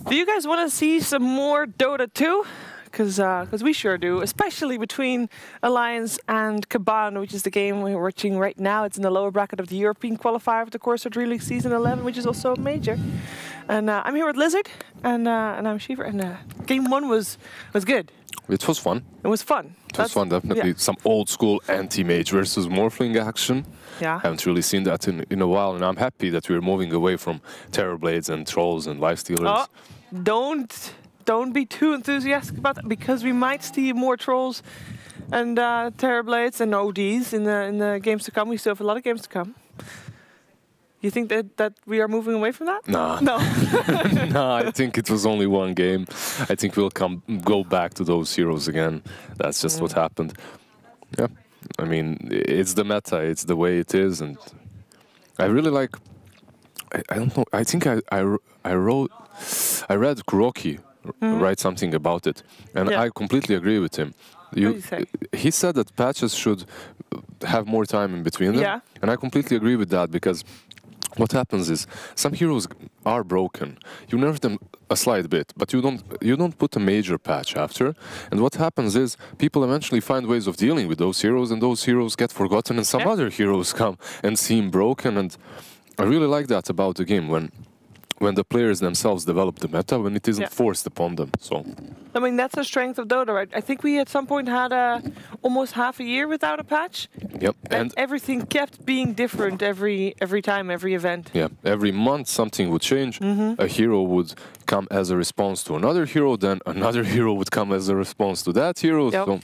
Do you guys want to see some more Dota 2? Because we sure do, especially between Alliance and Kaban, which is the game we're watching right now. It's in the lower bracket of the European qualifier of the CORSAIR DreamLeague Season 11, which is also a major. And I'm here with Lizard, and I'm Shiver, and Game 1 was good. It was fun. It was fun. It was fun, definitely. Yeah. Some old school anti-mage versus Morphling action. Yeah. Haven't really seen that in a while, and I'm happy that we're moving away from Terrorblades and Trolls and Lifestealers. Oh, don't be too enthusiastic about that, because we might see more Trolls and Terrorblades and ODs in the games to come. We still have a lot of games to come. You think that we are moving away from that? Nah. No. No, I think it was only one game. I think we'll go back to those heroes again. That's just what happened. Yeah. I mean, it's the meta. It's the way it is, and I really like. I don't know. I think I read Kuroki write something about it, and I completely agree with him. What do you say? He said that patches should have more time in between them, and I completely agree with that, because what happens is some heroes are broken. You nerf them a slight bit, but you don't put a major patch after. And what happens is people eventually find ways of dealing with those heroes, and those heroes get forgotten, and some other heroes come and seem broken. And I really like that about the game, when the players themselves develop the meta, when it isn't forced upon them. So, I mean, that's the strength of Dota, right? I think we at some point had almost half a year without a patch. Yep. And everything kept being different every time, every event. Yeah. Every month something would change. A hero would come as a response to another hero, then another hero would come as a response to that hero. Yep. So,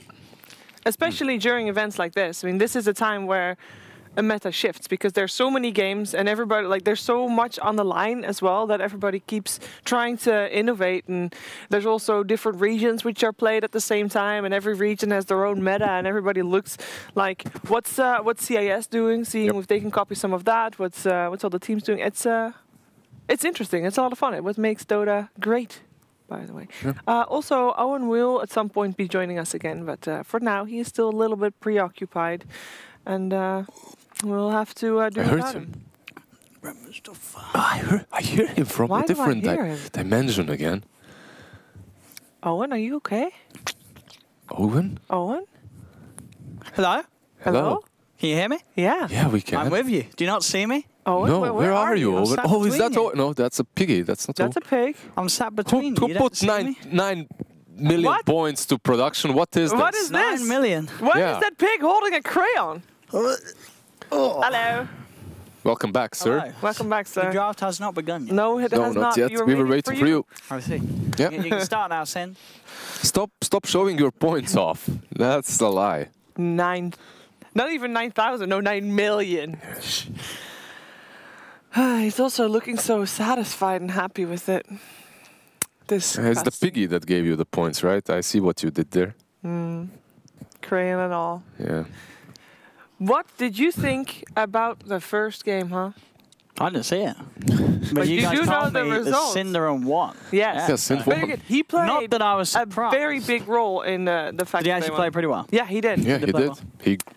especially during events like this. I mean, this is a time where a meta shifts, because there's so many games and everybody, like, there's so much on the line as well that everybody keeps trying to innovate, and there's also different regions which are played at the same time, and every region has their own meta, and everybody looks like what's CIS doing, seeing if they can copy some of that, what's all the teams doing. It's interesting. It's a lot of fun. It what makes Dota great, by the way. Also, Owen will at some point be joining us again, but for now he is still a little bit preoccupied, and we'll have to do without him. I hear him from a different dimension again. Owen, are you okay? Owen? Owen? Hello? Hello? Can you hear me? Yeah. Yeah, we can. I'm with you. Do you not see me? Owen, no, where are you, Owen? Oh, is that Owen? No, that's a piggy. That's not Owen. That's a pig. I'm sat between you. Who put 9 million points to production? What is this? What is this? 9 million. Why is that pig holding a crayon? Hello. Welcome back, sir. Hello. Welcome back, sir. The draft has not begun yet. No, it has not yet. We were waiting for you. I see. Yeah. You can start now, Sen. Stop showing your points off. That's a lie. 9. Not even 9,000. No, 9 million. He's also looking so satisfied and happy with it. It's the piggy that gave you the points, right? I see what you did there. Crayon and all. Yeah. What did you think about the first game, huh? I didn't see it. But you guys do know told the me results. Syndrome won. Yes. Yeah, Syndrome won. He played Not that I was surprised. a very big role in the fact Did he actually play pretty well? Yeah, he did. Yeah, he did.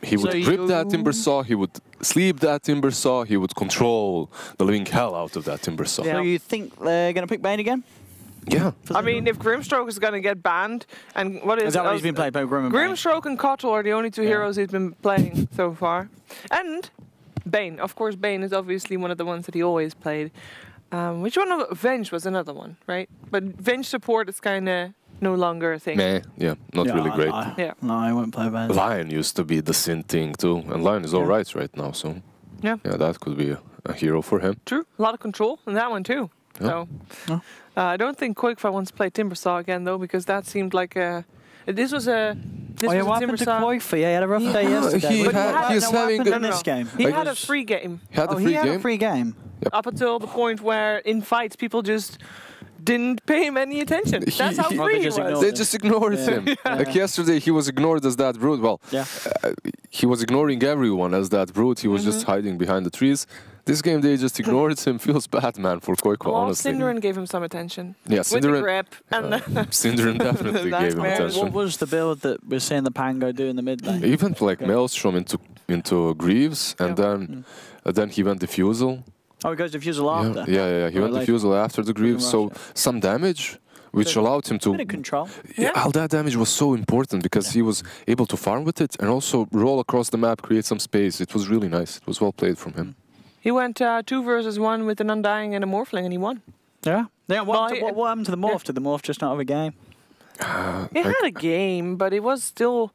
He would grip that Timbersaw, he would sleep that Timbersaw, he would control the living hell out of that Timbersaw. Yeah. So you think they're going to pick Bane again? Yeah. I mean, if Grimstroke is going to get banned, and what is that what he's been playing? Grimstroke and Cottle are the only two heroes he's been playing so far. And Bane. Of course, Bane is obviously one of the ones that he always played. Which one of Venge was another one, right? But Venge support is kind of no longer a thing. Yeah, not really great. No, I won't play Bane. Lion used to be the Sin thing too, and Lion is alright right now, so yeah, that could be a hero for him. True, a lot of control in that one too. Yeah. So, I don't think Qualifier wants to play Timbersaw again though, because that seemed like a. This was a. What happened to Qualifier? He had a rough day yesterday. He's having in this game. He had a free game. He had a free game. Yep. Up until the point where in fights people just didn't pay him any attention. That's how free he was. They just ignored him. Like yesterday, he was ignored as that brute. Well, he was ignoring everyone as that brute. He was just hiding behind the trees. This game, they just ignored him. Feels bad, man, for Koiko, honestly. Synderen gave him some attention. Yeah, Synderen. With the grip. And Synderen definitely gave him attention. What was the build that we're seeing the Pango do in the mid lane? Even like Maelstrom into Greaves, and then he went Diffusal. Oh, he goes diffusal after. Yeah. He went diffusal after the Greaves, so some damage, which allowed him to... Bit of control. Yeah, all that damage was so important because he was able to farm with it and also roll across the map, create some space. It was really nice. It was well played from him. He went 2 versus 1 with an Undying and a Morphling, and he won. Yeah. What happened to the Morph? Did the Morph just not have a game? It had a game, but it was still...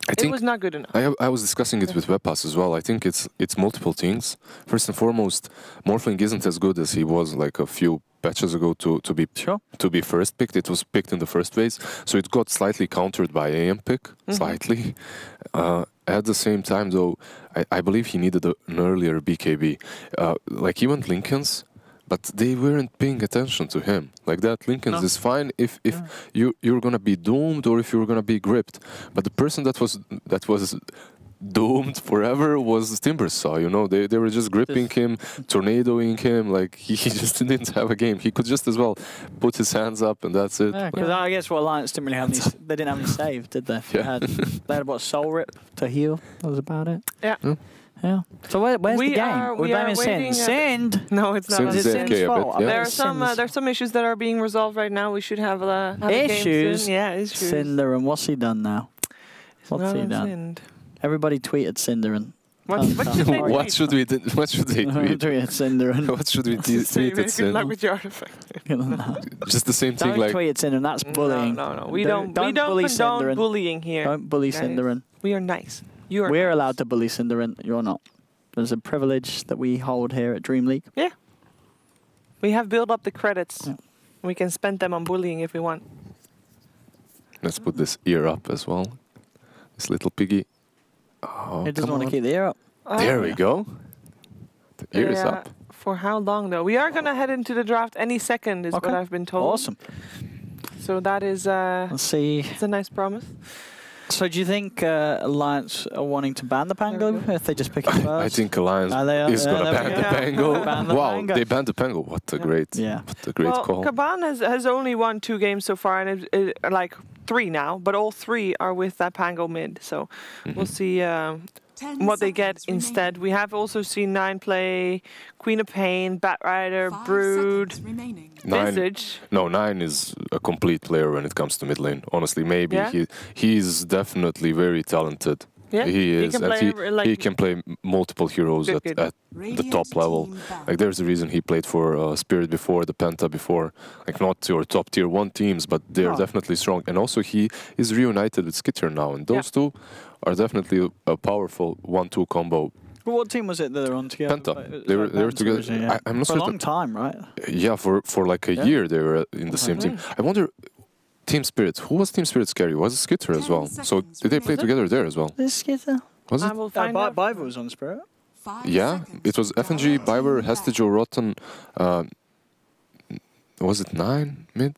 it was not good enough. I was discussing it with Webpass as well. I think it's multiple things. First and foremost, Morphling isn't as good as he was like a few patches ago to be first picked. It was picked in the first phase, so it got slightly countered by AM pick, slightly. At the same time, though, I believe he needed an earlier BKB. Like he went Lincolns, but they weren't paying attention to him. Like that, Lincolns is fine if you're gonna be doomed or if you're gonna be gripped. But the person that was doomed forever was Timbersaw. You know, they were just gripping him, tornadoing him. Like he just didn't have a game. He could just as well put his hands up and that's it. Because I guess Alliance didn't really have any. They didn't have any save, did they? Yeah. They had what, Soul Rip to heal. That was about it. Yeah. Yeah. So where's the game? We're blaming Sind. Sind. No, it's not. Sind's Sind's fault. There are some issues that are being resolved right now. We should have a game soon. Yeah, issues. Cinder, and what's he done now? What's he done? Sind. Everybody tweeted Cinder and. What should we tweet? Tweeted Cinder and. What should we tweet at Cinder? Good luck with your artifact. Just the same thing. Don't Like tweet at Cinder. That's bullying. No. We don't condone bullying here. Don't bully Cinderin. We are nice. We're allowed to bully Cinderin. You're not. There's a privilege that we hold here at DreamLeague. Yeah. We have built up the credits. Yeah. We can spend them on bullying if we want. Let's put this ear up as well. This little piggy. Oh, it doesn't want to keep the ear up. Oh, there we go. The ear is up. For how long, though? We are going to head into the draft any second, is what I've been told. Awesome. So that is... Let's see. It's a nice promise. So do you think Alliance are wanting to ban the Pango if they just pick it first? I think Alliance is going to ban the Pango. Wow, they banned the Pango. What a great, call. Kaban has only won 2 games so far, and like 3 now, but all 3 are with that Pango mid. So we'll see what they get instead. We have also seen 9 play Queen of Pain, Bat Rider, Brood, Visage. 9 is a complete player when it comes to mid lane. Honestly, maybe he's definitely very talented. Yeah, he is. He can play multiple heroes at the top level. Like there's a reason he played for Spirit before, the Penta before. Like not your top tier 1 teams, but they're definitely strong. And also he is reunited with Skitter now, and those two are definitely a powerful 1-2 combo. Well, what team was it that they were on together? Penta. They were together. Yeah. I'm not for a long time, right? Yeah, for like a year they were in the same team. I wonder. Team Spirit. Who was Team Spirit's carry? Was it Skitter as well? So did they play together there as well? This Skitter. Was it? Biver was on Spirit. Yeah, it was FNG, Biver, Hestijo, Rotten. Was it 9 mid?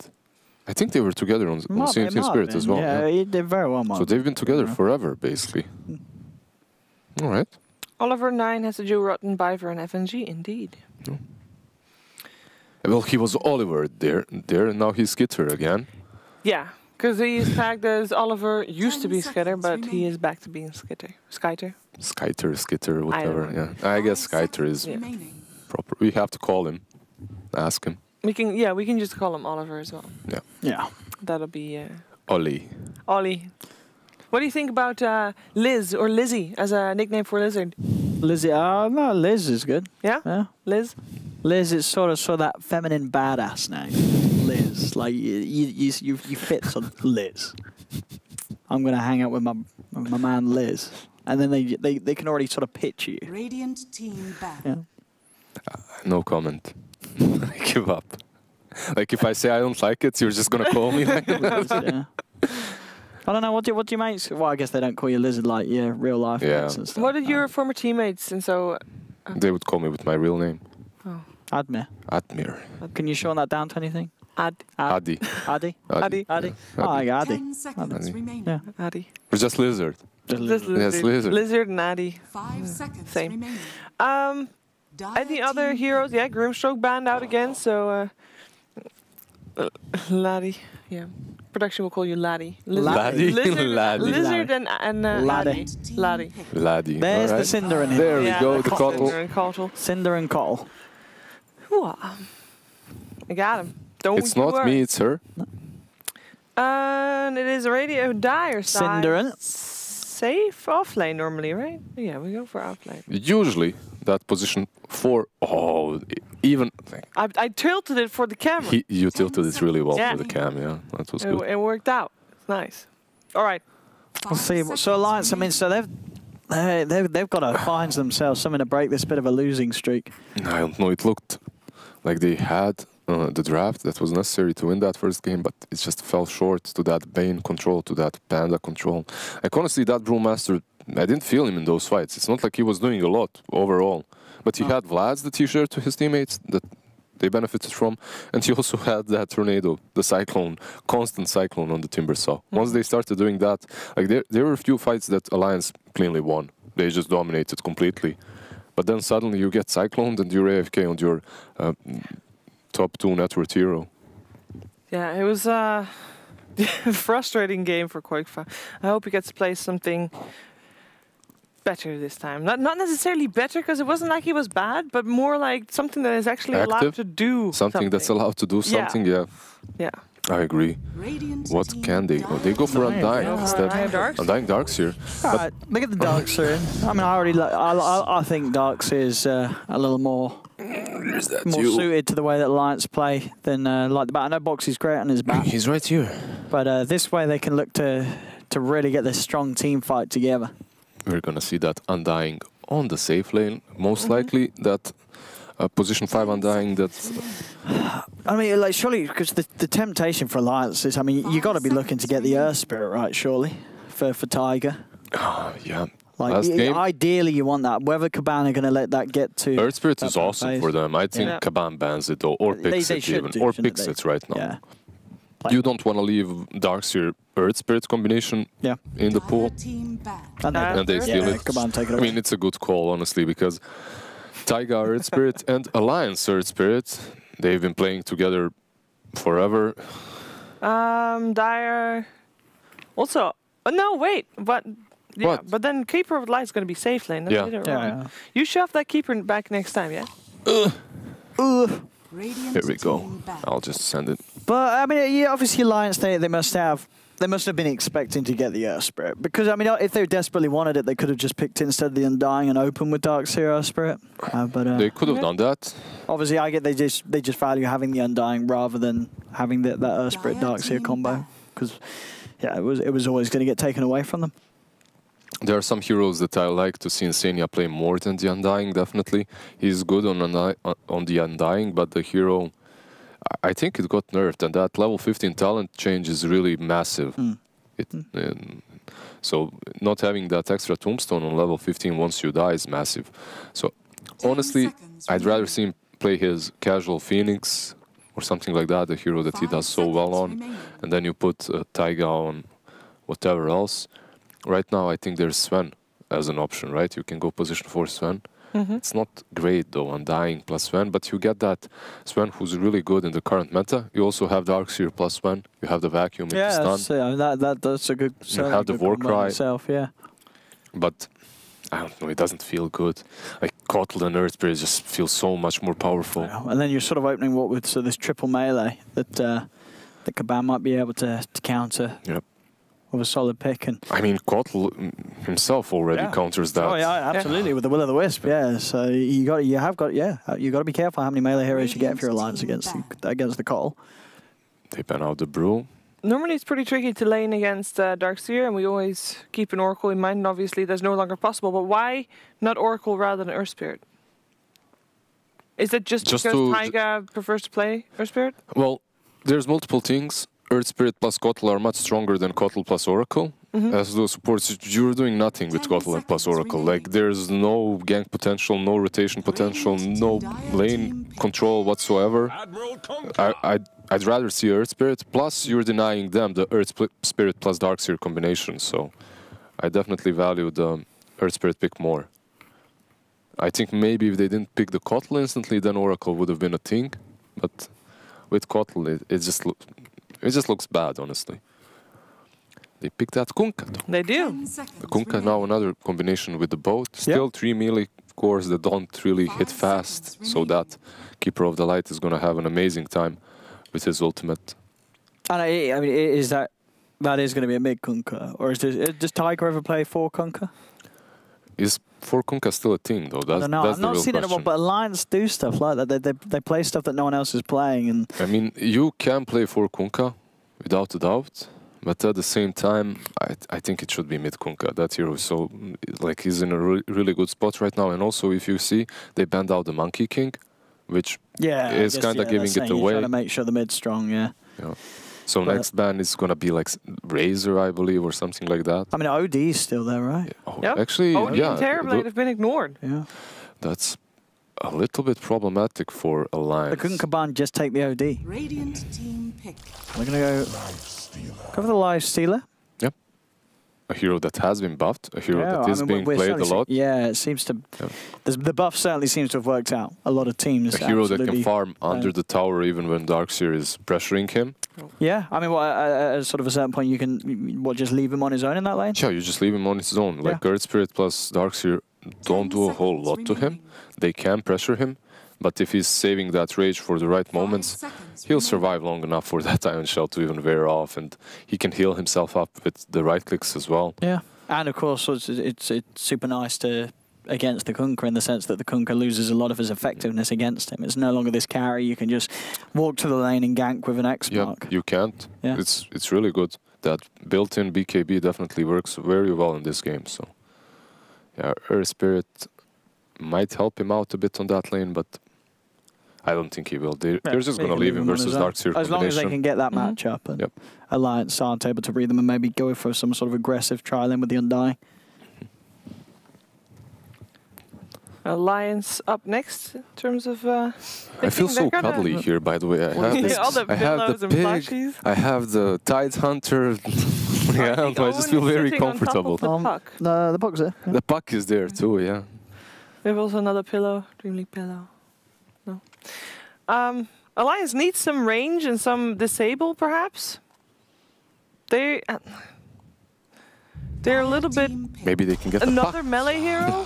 I think they were together on the same Team Spirit as well. Yeah, he did very well. So they've been together forever, basically. All right. Oliver, 9, Hestijo, Rotten, Biver, and FNG, indeed. Oh. Well, he was Oliver there, and now he's Skitter again. Yeah, because he is tagged as Oliver, used to be Skitter, but he is back to being Skitter. Skyter, Skitter, whatever. Yeah, I guess Skyter is proper. We have to call him, ask him. We can just call him Oliver as well. Yeah. That'll be Ollie. What do you think about Liz or Lizzie as a nickname for Lizard? Lizzie, no, Liz is good. Yeah. Liz. Liz is sort of that feminine badass name. Liz, like you fit some Liz. I'm gonna hang out with my man Liz, and then they can already sort of pitch you. Radiant team back. Yeah. No comment. I give up. Like if I say I don't like it, you're just gonna call me like that. Yeah. I don't know. What do you mates? Well, I guess they don't call you Lizard like real life mates and stuff. What did your former teammates and so? They would call me with my real name. Oh. Admir. Can you shorten that down to anything? Adi. Adi. Oh, I got Adi. 10 seconds remaining. Yeah. Adi. Or just Lizard. Lizard. Lizard and Adi. 5 seconds Same. remaining. Any other heroes? Yeah, Grimstroke banned out again, so Laddie. Yeah. Production will call you Laddie. Laddie? Laddie. Lizard and Laddie. Laddie. Laddie. There's all the right. Cinder in him. There we go, the Cinder Cottle. and Cottle. Cinder and Cottle. Hooah. I got him. Don't It's you not worry. me, it's her. And it is Radio Dire side. Cinder in it. Safe offlane normally, right? Yeah, we go for offlane. Usually, that position 4, even... I tilted it for the camera. You tilted it really well Yeah. for the cam, yeah. That was good. It worked out. It's nice. All right. Let's see. So Alliance, I mean, so they've got to find themselves something to break this bit of a losing streak. I don't know, it looked like they had the draft that was necessary to win that first game, but it just fell short to that Bane control, to that Panda control. Like, honestly, that Brewmaster, I didn't feel him in those fights. It's not like he was doing a lot overall. But he had Vlad's that he shared to his teammates that they benefited from. And he also had that Tornado, the Cyclone, constant Cyclone on the Timber Saw. Once they started doing that, like there were a few fights that Alliance cleanly won. They just dominated completely. But then suddenly you get Cycloned and you're AFK on your top 2 network hero. Yeah, it was a frustrating game for Qualifier. I hope he gets to play something better this time. Not necessarily better, because it wasn't like he was bad, but more like something that is actually allowed to do something. That's allowed to do something, yeah. Yeah. I agree. What can they go? They go for Undying instead. Undying Darkseer. Alright, look at the Darkseer. I mean, I think Darkseer is a little more suited to the way that Alliance play than like the back. I know Boxy's great on his back. He's right here. But this way they can look to really get this strong team fight together. We're going to see that Undying on the safe lane. Most likely that position 5 Undying that's... I mean, like, surely, because the temptation for Alliance is, I mean, you got to be looking to get the Earth Spirit, right, surely, for Tiger. Yeah. Like, Last game, ideally you want that. Whether Kaban are going to let that get to... Earth Spirit is awesome for them. I think Kaban bans it, though, or picks it even. Or picks it right now. Yeah. You don't want to leave Darkseer Earth Spirit combination in the pool. And they steal it. Kaban take it away. I mean, it's a good call, honestly, because Taiga Earth Spirit and Alliance Earth Spirit, they've been playing together forever. Dire. Also, no, wait, but yeah, What? but then Keeper of Light is going to be safe lane. That's Yeah. either wrong. You shove that Keeper back next time, yeah. Here we go. I'll just send it. But I mean, yeah, obviously Alliance they must have been expecting to get the Earth Spirit, because I mean, if they desperately wanted it, they could have just picked it instead of the Undying and open with Darkseer Earth Spirit. But They could have done that. obviously, I get they just value having the Undying rather than having that Earth Spirit Darkseer combo, because yeah, it was always going to get taken away from them. There are some heroes that I like to see Insania play more than the Undying, definitely. He's good on the Undying, but the hero, I think it got nerfed, and that level 15 talent change is really massive. So not having that extra tombstone on level 15 once you die is massive. So honestly, I'd rather see him play his casual Phoenix or something like that, the hero that he does so well on, and then you put Taiga on whatever else. Right now, I think there's Sven as an option, right? You can go position 4 Sven. It's not great, though, Undying plus Sven, but you get that Sven who's really good in the current meta. You also have Darkseer plus Sven. You have the Vacuum if he's stunned. That's a good... You have the Warcry. Itself, yeah. But, I don't know, it doesn't feel good. Like, Kotl and Earth Spirit just feel so much more powerful. Yeah, and then you're sort of opening what with this triple melee that Kaban might be able to counter. Yep. With a solid pick. And I mean, Kotl himself already counters that. Oh yeah, absolutely, with the Will of the Wisp. Yeah, so you got to be careful how many melee heroes you get if you're Alliance against the Kotl. They ban out the Brew. Normally it's pretty tricky to lane against Darkseer, and we always keep an Oracle in mind, and obviously that's no longer possible. But why not Oracle rather than Earth Spirit? Is it just because Taiga prefers to play Earth Spirit? Well, there's multiple things. Earth Spirit plus Kotl are much stronger than Kotl plus Oracle. As those supports, you're doing nothing with Kotl and plus Oracle. Like, there's no gank potential, no rotation potential, no lane control whatsoever. I'd rather see Earth Spirit, plus you're denying them the Earth Spirit plus Darkseer combination, so I definitely value the Earth Spirit pick more. I think maybe if they didn't pick the Kotl instantly, then Oracle would have been a thing, but with Kotl, it just looks bad, honestly. They pick that Kunkka. They do. The Kunkka now another combination with the boat. Still 3 melee cores that don't really hit fast, so that Keeper of the Light is going to have an amazing time with his ultimate. And I mean, is that is going to be a mid Kunkka, or does Tiger ever play 4 Kunkka? Is 4 Kunkka still a thing though? That's, no, that's I've the not real seen question. it, but Alliance do stuff like that. They play stuff that no one else is playing, and I mean, you can play 4 Kunkka without a doubt, but at the same time, I think it should be mid Kunkka. That hero is so like he's in a really good spot right now, and also if you see they banned out the Monkey King, which is kind of giving it away. Trying to make sure the mid's strong, yeah. So next ban is gonna be like Razor, I believe, or something like that. I mean, OD's still there, right? Yep. Actually, OD and Terrorblade have been ignored. Yeah. That's a little bit problematic for Alliance. Couldn't Kaban just take the OD? Radiant team pick. We're gonna go for the Life Stealer. Yep. A hero that has been buffed, a hero that is being played a lot. Yeah, it seems to. The buff certainly seems to have worked out. A lot of teams. A hero that can farm under the tower even when Darkseer is pressuring him. Yeah, I mean, at sort of a certain point, you can just leave him on his own in that lane. Yeah, you just leave him on his own. Like Earth Spirit plus Darkseer don't do a whole lot to him. They can pressure him, but if he's saving that rage for the right moments, he'll survive long enough for that Iron Shell to even wear off, and he can heal himself up with the right clicks as well. Yeah, and of course, it's super nice against the Kunkka in the sense that the Kunkka loses a lot of his effectiveness against him. It's no longer this carry. You can just walk to the lane and gank with an X mark. You can't. Yeah. It's really good. That built-in BKB definitely works very well in this game. So, yeah, Earth Spirit might help him out a bit on that lane, but I don't think he will. They're just going to leave him versus Darkseer as long as they can get that matchup and Alliance aren't able to read them and maybe go for some sort of aggressive trial in with the Undying. Alliance up next in terms of. I feel so cuddly here, by the way. I have the pig. I have the Tide Hunter. I just feel very comfortable. The puck's there. Yeah. The puck is there too. Yeah. We have also another pillow, DreamLeague pillow. No. Alliance needs some range and some disable, perhaps. They're a little bit. Maybe they can get another melee hero.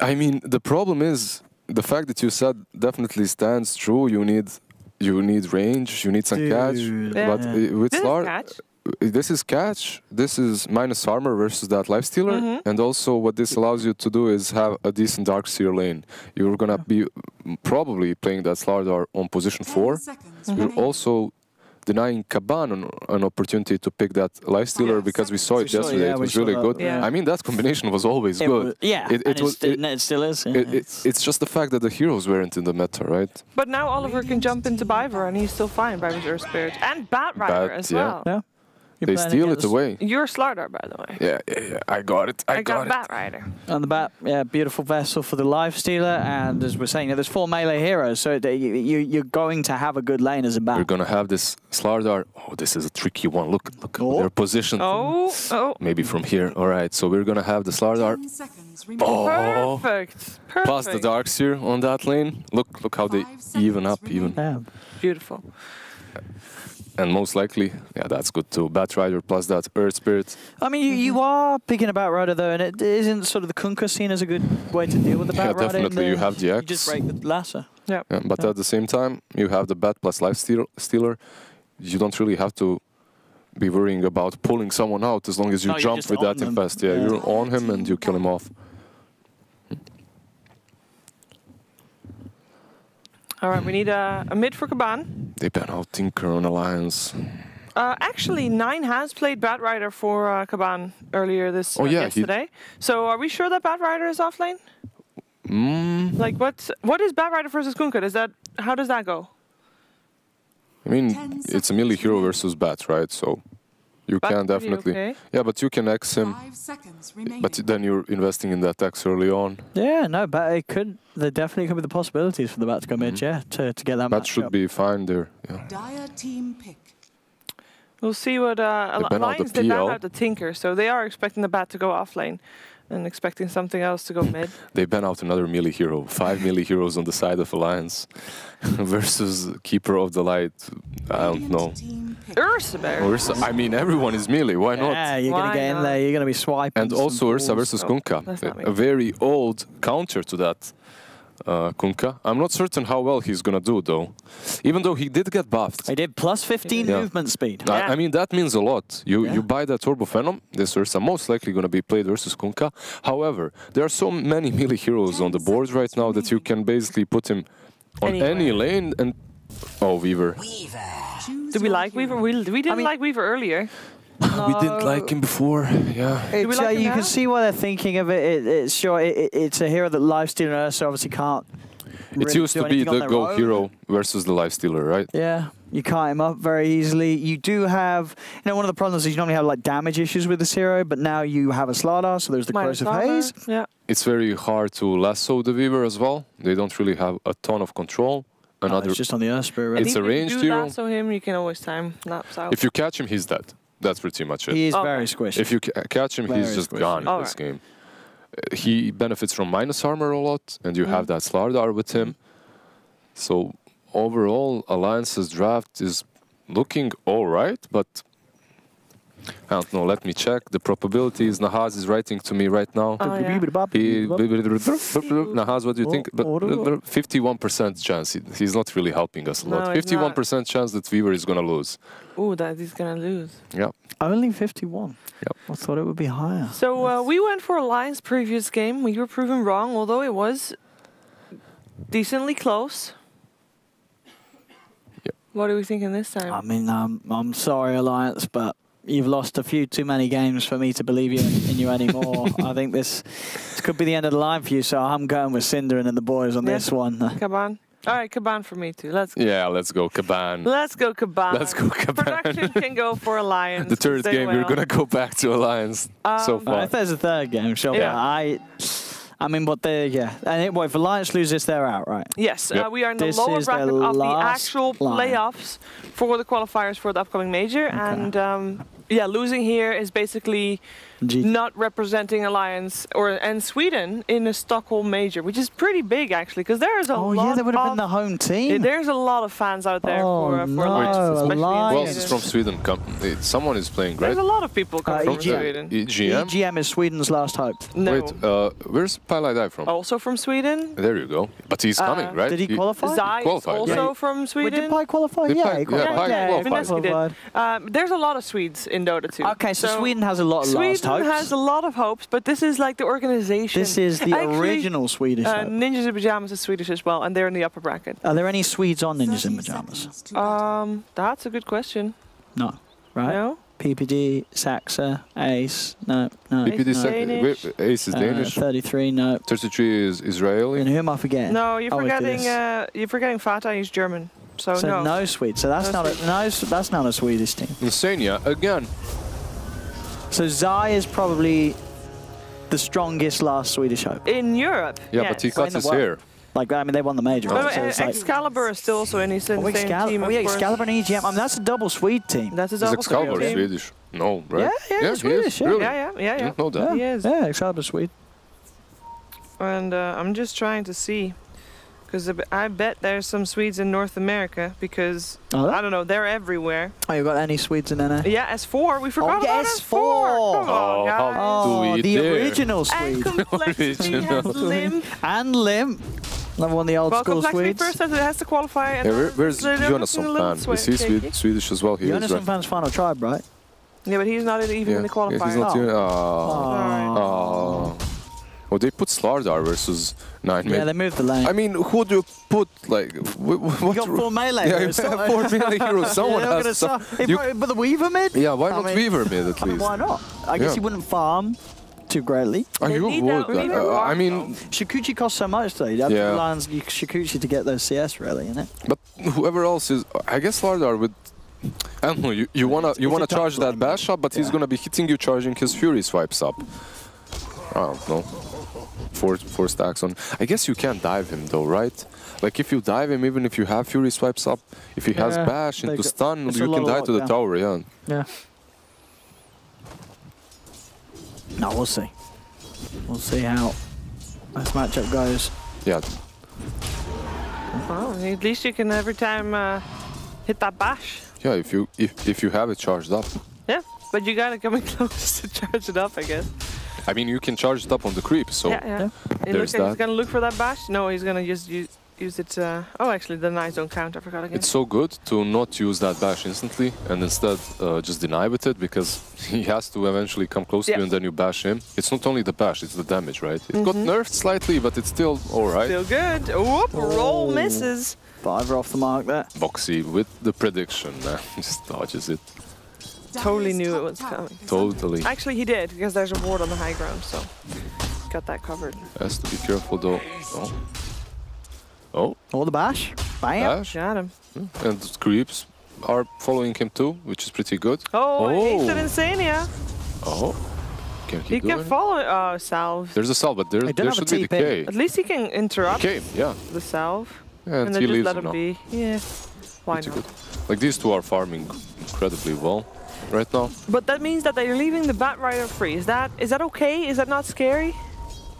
I mean, the problem is the fact that you said definitely stands true. You need range. You need some catch. But with Slar, this is catch. This is minus armor versus that Lifestealer. And also, what this allows you to do is have a decent Darkseer lane. You're gonna be probably playing that Slardar on position 4. You're also denying Kaban an opportunity to pick that Lifestealer because we saw it yesterday. It was really good. I mean, that combination was always good. It still is. It's just the fact that the heroes weren't in the meta, right? But now Oliver can jump into Biver and he's still fine. Biver's Earth Spirit and Bat Rider as well. Yeah. They steal it away. You're Slardar, by the way. Yeah. I got it. I got it. Bat Rider. On the Bat, beautiful vessel for the Lifestealer. And as we're saying, there's 4 melee heroes, so you're going to have a good lane as a Bat. We're going to have this Slardar. Oh, this is a tricky one. Look their position. Oh. Maybe from here. All right, so we're going to have the Slardar. Perfect. Plus the Darkseer on that lane. Look how they even up. Yeah. Beautiful. And most likely, that's good too. Bat Rider plus that Earth Spirit. I mean, you are picking a Bat Rider though, and it isn't sort of the Kunkka seen as a good way to deal with the Bat Rider. Definitely. You have the X. You just break the lasso. But at the same time, you have the Bat plus Lifestealer. You don't really have to be worrying about pulling someone out as long as you jump with that infest. Yeah, you're on him and you kill him off. All right, we need a mid for Kaban. They ban out Tinker on Alliance. Actually, 9 has played Bat Rider for Kaban earlier yesterday. So are we sure that Bat Rider is off lane? Like what is Bat Rider versus Kunkka? How does that go? I mean, it's a melee hero versus Bat, right? So you can definitely. Okay. Yeah, but you can X him. 5 seconds remaining. But then you're investing in that X early on. Yeah, no, but there definitely could be the possibilities for the Bat to come in, to get that match. That should be fine there. Yeah. Dire team pick. We'll see what Alliance did not have the Tinker, so they are expecting the Bat to go off lane. and expecting something else to go mid. They ban out another melee hero. 5 melee heroes on the side of Alliance versus Keeper of the Light. I don't know. Ursa, I mean, everyone is melee. Why not? Yeah, you're going to get in there. You're going to be swiping. And also Ursa versus Kunkka. A very old counter to that. Kunkka. I'm not certain how well he's gonna do though. Even though he did get buffed. He did plus 15 movement speed. I mean, that means a lot. You buy that Turbo Venom, this Ursa most likely gonna be played versus Kunkka. However, there are so many melee heroes on the board right now that you can basically put him on any lane and... Oh, Weaver. Do we like Weaver? We didn't like Weaver earlier. We didn't like him before, yeah. It's, you can see why they're thinking of it. It's sure it's a hero that Lifestealer and Ursa obviously can't. It used to be the Go hero versus the Lifestealer, right? Yeah, you kite him up very easily. You do have, one of the problems is you normally have like damage issues with this hero, but now you have a Slardar, so there's the Corrosive Haze. Yeah. It's very hard to lasso the Weaver as well. They don't really have a ton of control. It's just on the Earth Spirit. Right? It's a ranged hero. If you do lasso him, you can always time lapse out. If you catch him, he's dead. That's pretty much it. He is very squishy. If you catch him, he's just gone in this game. He benefits from minus armor a lot, and you have that Slardar with him. So overall, Alliance's draft is looking all right, but I don't know. Let me check the probabilities. Nahaz is writing to me right now. Nahaz, what do you think? But 51% chance. He's not really helping us a lot. 51% chance that Weaver is going to lose. Oh, that he's going to lose. Yeah. Only 51. Yep. I thought it would be higher. So we went for Alliance previous game. We were proven wrong, although it was decently close. Yep. What are we thinking this time? I mean, I'm sorry, Alliance, but you've lost a few too many games for me to believe in you anymore. I think this could be the end of the line for you, so I'm going with Cinder and the boys on this one. Kaban. All right, Kaban for me too. Let's go. Yeah, let's go Kaban. Let's go Kaban. Let's go Kaban. Production can go for Alliance. The third game, we're going to go back to Alliance so far. If there's a third game, sure. Yeah. I mean, but and if Alliance loses, they're out, right? Yes, we are in the lower bracket of the actual playoffs for the qualifiers for the upcoming major. Okay. And losing here is basically not representing Alliance and Sweden in the Stockholm major, which is pretty big actually, because there is a lot. Oh yeah, they would have been the home team. There's a lot of fans out there for Alliance, especially. Who else is from Sweden? Someone is playing, right? There's a lot of people coming from Sweden. EGM is Sweden's last hope. No. Wait, where's Palai from? Also from Sweden. There you go. But he's coming, right? Did he qualify? Zai is also from Sweden. Did Pai qualify? Yeah, he qualified. There's a lot of Swedes in Dota 2. Okay, so Sweden has a lot of last hopes. Sweden has a lot of hopes, but this is like the organization. This is the original Swedish hope. Ninjas in Pajamas is Swedish as well, and they're in the upper bracket. Are there any Swedes on Ninjas in Pajamas? That's a good question. No. Right? No? PPD, Saxa, Ace, no. PPD, Ace is Danish. 33, no. 33 is Israeli. And who am I forgetting? No, you're forgetting Fatah, he's German. So no Swede. So that's that's not a Swedish team. Insania again. So Zai is probably the strongest last Swedish hope. In Europe, yeah, yes. But he cuts his hair. Like, I mean, they won the major. But so Excalibur is still also in his same team. Oh, yeah, Excalibur and EGM. I mean, that's a double Swede team. That's a double Excalibur team. Swedish? No, right? Yeah, Swedish. Really? Yeah. Didn't know that. He is. Yeah, Excalibur Swede. And I'm just trying to see. Because I bet there's some Swedes in North America because, I don't know, they're everywhere. Oh, you got any Swedes in NA? Yeah, S4. We forgot about S4. Come on, guys. How do we the original Swede. And Complexity has Limp. And Limp. Another one of the old school Swedes. First, it has to qualify. And where's Jonasson Fan? Is he Swedish as well? Jonasson Fan's final tribe, right? Yeah, but he's not even in the qualifier. Yeah, he's not even. Oh, they put Slardar versus 9 mid. Yeah, they moved the lane. I mean, who do you put, like... What? You got 4 melee heroes. Yeah, 4 melee heroes. Someone has to... But the Weaver mid? Yeah, why not Weaver mid at least? Why not? I guess he wouldn't farm too greatly. You would. I mean... Shikuchi costs so much, though. You'd have to rely on Shikuchi to get those CS, really, innit? But whoever else is... I guess Slardar would... I don't know, you wanna charge that bash up, but he's gonna be hitting you charging his Fury swipes up. I don't know. 4 stacks on. I guess you can't dive him though, right? Like if you dive him, even if you have Fury swipes up, if he has bash into stun, you can die to the tower, Yeah. No, we'll see. We'll see how this matchup goes. Yeah. Well, at least you can every time hit that bash. Yeah, if you have it charged up. Yeah, but you gotta come in close to charge it up, I guess. I mean, you can charge it up on the creep, so Yeah. there's He's that. gonna look for that bash. No, he's gonna just use it. Oh, actually, the knives don't count. I forgot again. It's so good to not use that bash instantly and instead just deny with it, because he has to eventually come close to you and then you bash him. It's not only the bash, it's the damage, right? It got nerfed slightly, but it's still alright. Still good. Whoop, roll misses. 5 off the mark there. Boxy with the prediction, just dodges it. Totally knew it was coming. Totally. Actually, he did, because there's a ward on the high ground, so got that covered. Has to be careful though. Oh. Oh, the bash. Bam. Bash. Got him. And the creeps are following him too, which is pretty good. Oh, Instant Insania. Oh. Can He can follow. Oh, salve. There's a salve, but there should be decay. At least he can interrupt Yeah. the salve. And then he just leaves let him him now. be. Yeah. Why Pretty not? good. Like these two are farming incredibly well right now. But that means that they're leaving the Bat Rider free. Is that okay? Is that not scary?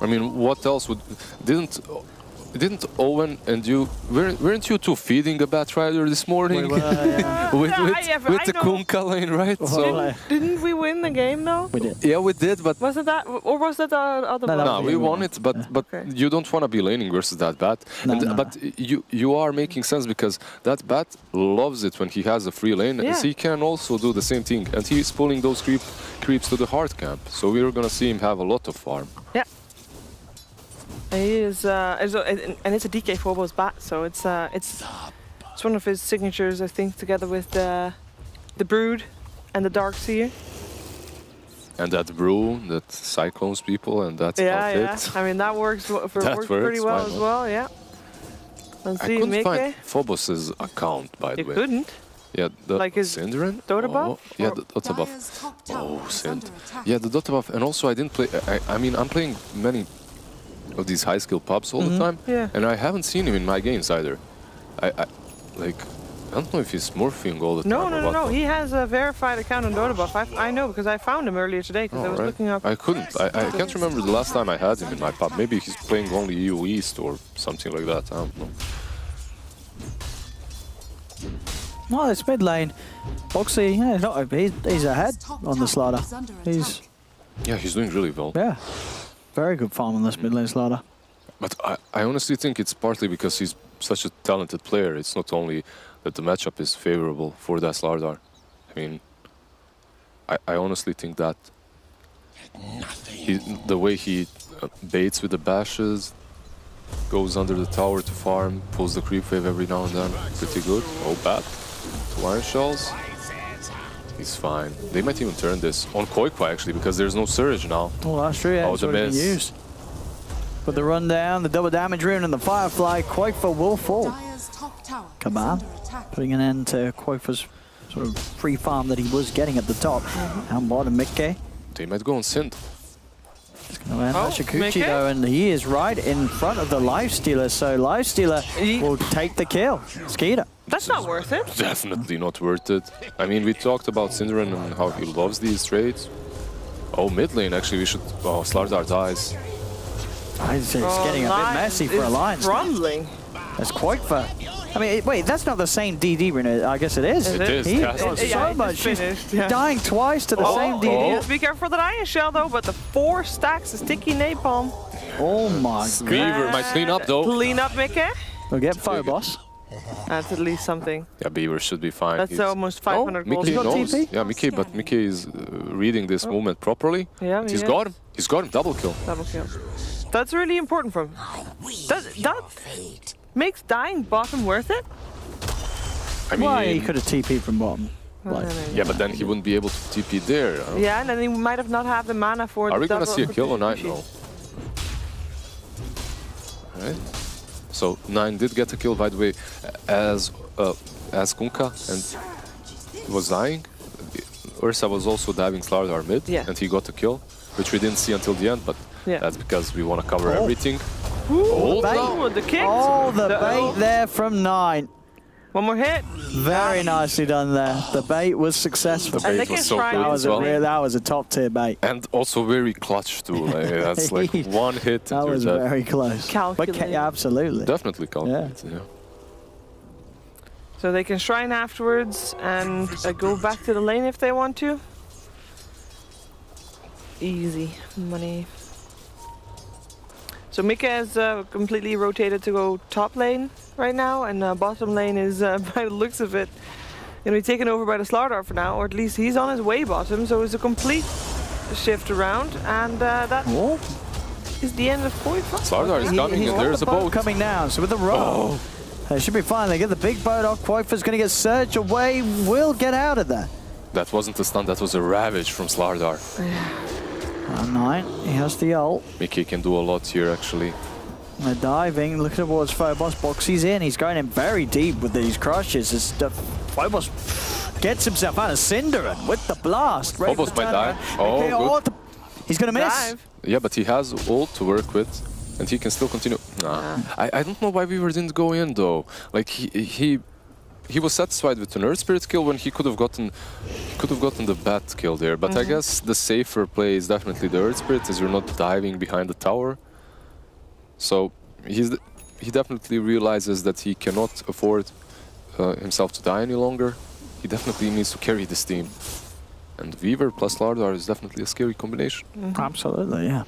I mean, what else would... Didn't Owen and you... Weren't you two feeding a Bat Rider this morning? We were, yeah. with I the know. Kunkka lane, right? So, Didn't we win the game though? We did. yeah, we did, but... Wasn't that, or was that the other one? No, we won it, but Okay. you don't want to be laning versus that bat. No, And, no. But you are making sense, because that bat loves it when he has a free lane, Yeah. and he can also do the same thing. And he's pulling those creeps to the hard camp, so we're gonna see him have a lot of farm. Yeah. He is, and it's a DK Phobos bat, so it's one of his signatures, I think, together with the Brood and the Darkseer. And that brew, that cyclones people, and that's outfit. I mean, that works That works pretty works, well why as not? well. Yeah. Let's I see, couldn't Mickey. find Phobos' account, by the You way. couldn't. Yeah, the Like his Synderen? Dota buff? Oh, yeah, Or- the Dota buff. Dire's top tower Oh, is Synd. under attack. Yeah, the Dota buff. And also, I didn't play... I mean, I'm playing many of these high-skill pubs all the time. Yeah. And I haven't seen him in my games either. I don't know if he's morphing all the time. No. He has a verified account on Dota buff. I know, because I found him earlier today, because I was looking up. I couldn't. I can't remember the last time I had him in my pub. Maybe he's playing only EU East or something like that. I don't know. No, it's mid lane. Boxy, yeah, he's ahead on the slaughter. He's doing really well. Yeah, very good farm on this mid lane slaughter. But I honestly think it's partly because he's such a talented player. It's not only that the matchup is favorable for that Slardar. I mean, I honestly think that the way he baits with the bashes, goes under the tower to farm, pulls the creep wave every now and then, pretty good. Oh, bad. Iron shells. He's fine. They might even turn this on Koikwa actually, because there's no surge now. Oh, that's true. Yeah, Oh, it's the already been miss. used. But the run down, the double damage rune, and the Firefly, Qualifier will fall. Dire's top tower is Kaban, under attack. putting an end to Qualifiers sort of free farm that he was getting at the top. Down bottom, Mickey. They might go on Synth. It's going to end Shikuchi Mickey? though, and he is right in front of the Lifestealer, so Lifestealer will take the kill. Skeeter. That's not worth it. Definitely not worth it. I mean, we talked about Synderen and how he loves these trades. Oh, mid lane, actually, we should... Oh, Slardar dies. It's getting a bit messy for Alliance. Rumbling. That's Qualifier. I mean, wait, that's not the same DD rune. I guess it is. It is, He yes. got Yeah, so he much. just She's finished, yeah. dying twice to the same DD. Just be careful for that Iron Shell though, but the 4 stacks of sticky napalm. Oh my god. Beaver might clean up though. Clean up, Mickey. We'll get Phobos. That's at least something. Yeah, Beaver should be fine. That's almost 500 gold. Mickey got knows. TP? Yeah, Mickey, but Mickey is reading this movement properly. Yeah, He's got him. He's got him. Double kill. Double kill. That's really important for him. That makes dying bottom worth it? I mean, Why he could have TP'd from bottom. Like, yeah, but then he wouldn't be able to TP there. Yeah, and then he might have not have the mana for Are the we gonna double see a kill or not? Kushi. No. Alright. So 9 did get a kill, by the way, as Kunkka and was dying. Ursa was also diving Slardar mid, and he got a kill, which we didn't see until the end, but that's because we want to cover everything. Ooh, Hold the kick. oh, the bait there from 9. One more hit. Very nicely done there. The bait was successful. The And they bait can was so try good That it was, as well. that was a top tier bait. And also very clutch too. Like, that's like one hit. That and was you're dead. very close. Calculated. Absolutely. Definitely calculated, yeah. So they can shrine afterwards and go back to the lane if they want to. Easy money. So Mika has completely rotated to go top lane right now, and bottom lane is, by the looks of it, going to be taken over by the Slardar for now, or at least he's on his way bottom, so it's a complete shift around, and that is the end of Qualifiers. Slardar is coming, and there's a boat coming down. So with the row, they should be fine. They get the big boat off. Qualifiers going to get surged away. Will get out of there. That wasn't a stun, that was a ravage from Slardar. Nine, he has the ult. Mickey can do a lot here, actually. They're diving, looking towards Phobos. Boxy's in. He's going in very deep with these crushes. As Phobos gets himself out of Cinderin with the blast. Phobos might die. Oh, good. He's going to miss. Dive. Yeah, but he has ult to work with, and he can still continue. Nah. I don't know why Weaver didn't go in, though. Like, he was satisfied with an Earth Spirit kill when he could have gotten the Bat kill there. But I guess the safer play is definitely the Earth Spirit, as you're not diving behind the tower. So he definitely realizes that he cannot afford himself to die any longer. He definitely needs to carry this team. And Weaver plus Lardar is definitely a scary combination. Absolutely, yeah.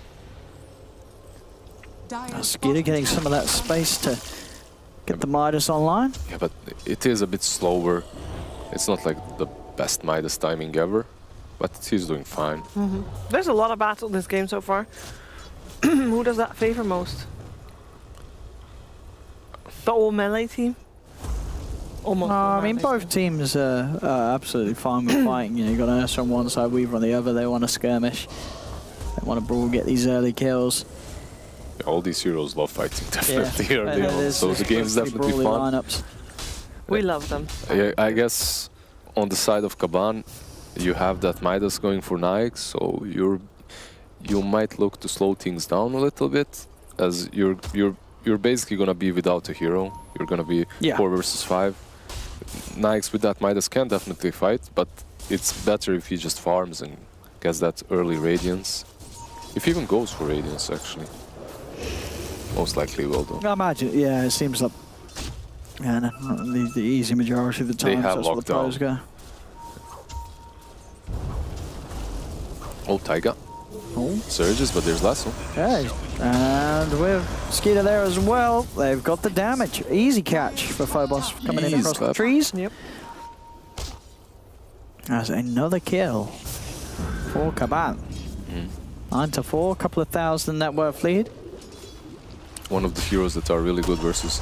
Skeeter getting some of that space to get the Midas online. Yeah, but it is a bit slower. It's not like the best Midas timing ever, but he's doing fine. There's a lot of battle in this game so far. Who does that favor most? The all melee team? Almost. I mean, both teams are absolutely fine with fighting. You know, you've got Ursa on one side, Weaver on the other. They want to skirmish. They want to brawl, get these early kills. Yeah, all these heroes love fighting, definitely. Yeah. Early on, so the game is definitely fun. Lineups. We love them. I guess on the side of Kaban, you have that Midas going for Nike, so you might look to slow things down a little bit, as you're basically gonna be without a hero. You're gonna be 4 versus 5. Nikes with that Midas can definitely fight, but it's better if he just farms and gets that early Radiance. If he even goes for Radiance, actually. Most likely will, though. I imagine, yeah, it seems like the easy majority of the time. They have that's what the pros go. Oh, Taiga. Surges, but there's Lasso. Okay, and with Skeeter there as well, they've got the damage. Easy catch for Phobos coming in across the trees. Yep. That's another kill for Kaban. 9-4, couple of thousand net worth lead. One of the heroes that are really good versus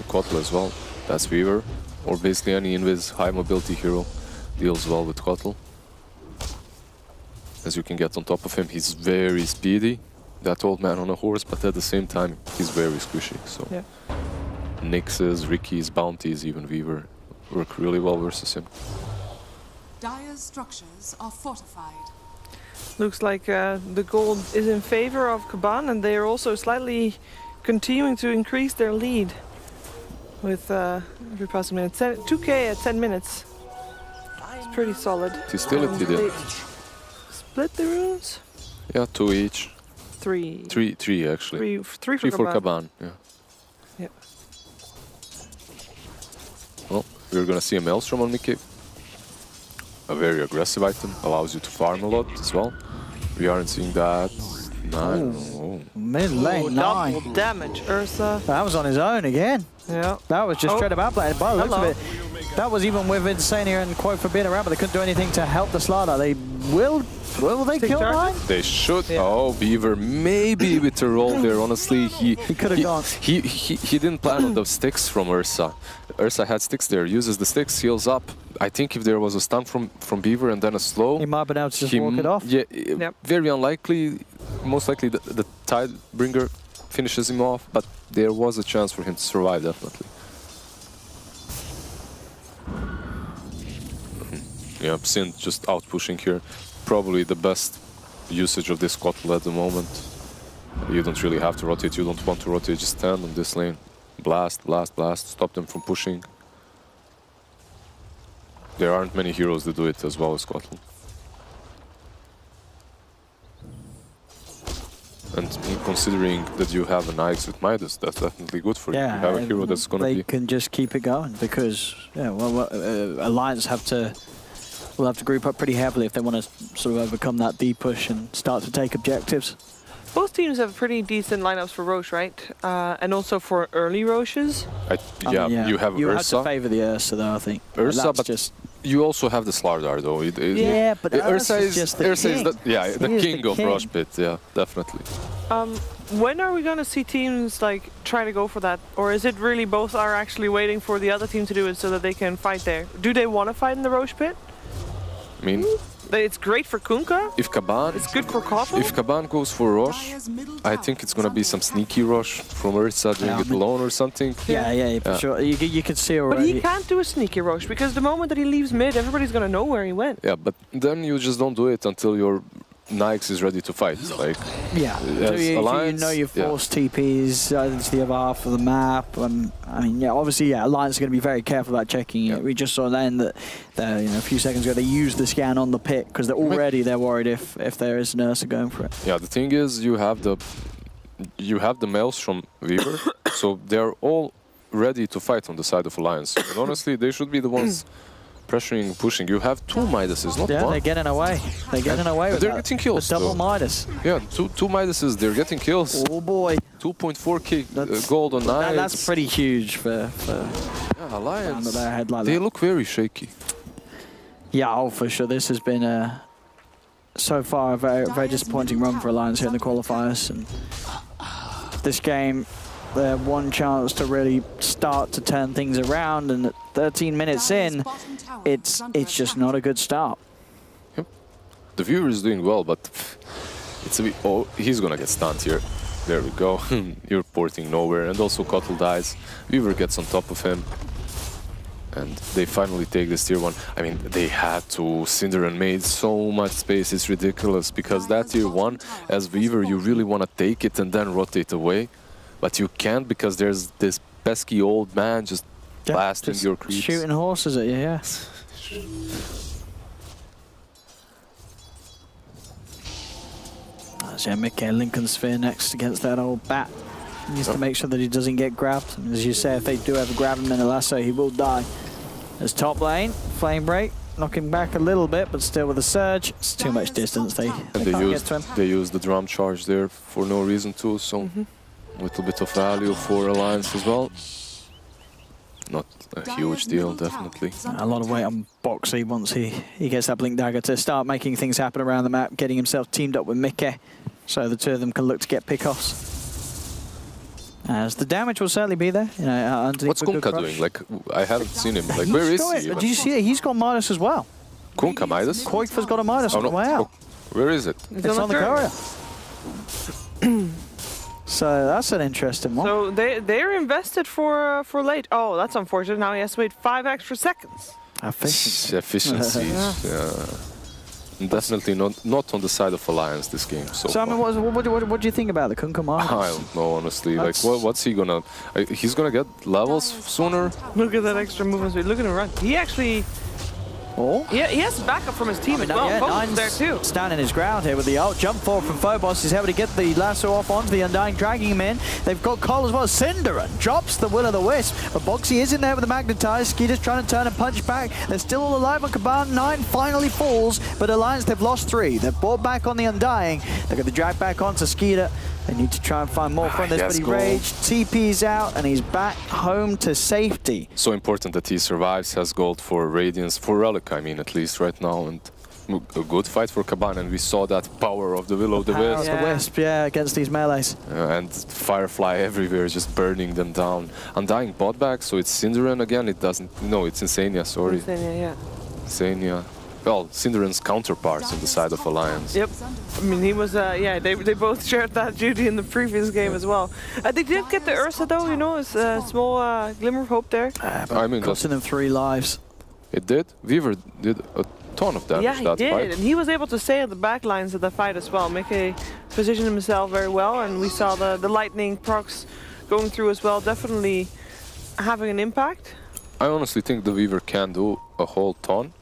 Kotl as well. That's Weaver, or basically any invis high mobility hero deals well with Kotl. As you can get on top of him, he's very speedy, that old man on a horse, but at the same time, he's very squishy. So Nyx's, Ricky's, Bounties, even Weaver work really well versus him. Dire's structures are fortified. Looks like the gold is in favor of Kaban, and they are also slightly continuing to increase their lead with every passing minute. 2K at 10 minutes. It's pretty solid. Hostility there. Split the runes? Yeah, 2 each. 3. 3 actually. 3 for Kaban. Yeah. Yeah. Well, we're gonna see a Maelstrom on Mickey. A very aggressive item, allows you to farm a lot as well. We aren't seeing that. 9. Oh. Mid lane, 9. Double damage, Ursa. That was on his own again. Yeah. That was just straight up outplayed. By the looks of it, that was even with Insania and Quote for being around, but they couldn't do anything to help the Slardar. They will they kill 9? They should. Yeah. Oh, Beaver, maybe with a roll there. Honestly, he could have gone. He didn't plan on the sticks from Ursa. Ursa had sticks there. Uses the sticks, heals up. I think if there was a stun from Beaver and then a slow, he might have been able to just walk it off. Yeah, very unlikely. Most likely the Tidebringer finishes him off, but there was a chance for him to survive, definitely. Yeah, Synth just out pushing here. Probably the best usage of this Kotl at the moment. You don't really have to rotate, you don't want to rotate, just stand on this lane. Blast, blast, blast, stop them from pushing. there aren't many heroes that do it as well as Scotland. And considering that you have an Ix with Midas, that's definitely good for you. You have a hero that's going to be... They can just keep it going because Alliance will have to group up pretty heavily if they want to sort of overcome that D push and start to take objectives. Both teams have pretty decent lineups for Roche, right? And also for early Roches. You have you Ursa. have to favour the Ursa though, I think. Ursa, but just... You also have the Slardar though. But Ursa is just the king. The king of Roche Pit, yeah, definitely. When are we going to see teams like try to go for that? Or is it really both are actually waiting for the other team to do it so that they can fight there? Do they want to fight in the Roche Pit? I mean... It's great for Kunkka. If Kaban... It's good for Koppel. If Kaban goes for Roche, I think it's going to be some sneaky Roche from Ursa doing it alone or something. Yeah, for sure. You could see already. But he can't do a sneaky Roche because the moment that he leaves mid, everybody's going to know where he went. Yeah, but then you just don't do it until your Nyx is ready to fight. Like, so you know you force TPs into the other half of the map. I mean, obviously, Alliance are going to be very careful about checking it. We just saw then that a few seconds ago they used the scan on the pit because they're worried if there is an Ursa going for it. Yeah, the thing is you have the males from Weaver, so they're all ready to fight on the side of Alliance. And honestly, they should be the ones pressuring, pushing. You have two Midases, not one. Yeah, they're getting away. They're getting away with they're getting kills. The double Midas. Yeah, two Midases, they're getting kills. Oh boy. 2.4k gold on Knights. That's pretty huge for Alliance. Their head like they that. look very shaky. Yeah, for sure. This has been so far a very disappointing run for Alliance here in the qualifiers. And this game, they had one chance to really start to turn things around, and at 13 minutes in, it's just not a good start. Yep. The viewer is doing well, but it's a bit... Oh, he's gonna get stunned here. There we go. You're porting nowhere, and also Kotl dies. Weaver gets on top of him, and they finally take this tier 1. I mean, they had to. Synderen made so much space, it's ridiculous, because that tier 1, as Weaver, you really want to take it and then rotate away. But you can't because there's this pesky old man just blasting your creeps. Shooting horses at you, yeah. Mickey Lincoln Sphere next against that old bat. He needs to make sure that he doesn't get grabbed. I mean, as you say, if they do ever grab him in a lasso, he will die. There's top lane, Flame Break, knocking back a little bit, but still with a surge. It's too much distance. They can't get to him. They used the drum charge there for no reason too, so... A little bit of value for Alliance as well. Not a huge deal, definitely. A lot of weight on Boxy once he gets that Blink Dagger to start making things happen around the map, getting himself teamed up with Mickey, so the two of them can look to get pickoffs. As the damage will certainly be there. What's Kunkka doing? Like, I haven't seen him. Like, where is he? Did you see it? He's got Midas as well. Kunkka Midas? Koikfa's got a Midas on the way out. Where is it? It's on the courier. So that's an interesting one. So they're invested for late. Oh, that's unfortunate. Now he has to wait 5 extra seconds. Efficiency. Definitely not on the side of Alliance this game. So I mean, what do you think about the Kunkka Midas? I don't know, honestly. Like, what's he gonna? He's gonna get levels sooner. Look at that extra movement speed. Look at him run. He actually. Oh. Yeah, he has backup from his team as well. Phobos there too. Standing his ground here with the ult. Jump forward from Phobos. He's able to get the lasso off onto the Undying, dragging him in. They've got Cole as well. Synderen drops the Will-o'-the-Wisp, but Boxy is in there with the Magnetize. Skeeter's trying to turn and punch back. They're still all alive on Kaban. 9 finally falls, but Alliance, they've lost 3. They've brought back on the Undying. They're going to drag back onto Skeeter. They need to try and find more from this, but he raged. TP's out, and he's back home to safety. So important that he survives, has gold for Radiance, for Relic, I mean, at least right now, and a good fight for Kaban, and we saw that power of the Will-o'-the-Wisp. The Wisp, against these melees. And Firefly everywhere, just burning them down. Undying bot back, so it's Synderen again, it doesn't... No, it's Insania, sorry. Insania, Insania. Well, Synderen's counterparts on the side of Alliance. Yep. I mean, he was, they both shared that duty in the previous game as well. They did get the Ursa though, it's a small glimmer of hope there. I mean, costing them 3 lives. It did. Weaver did a ton of damage that fight. Yeah, he did, and he was able to stay at the back lines of the fight as well. Mickey positioned himself very well, and we saw the lightning procs going through as well, definitely having an impact. I honestly think the Weaver can do a whole ton.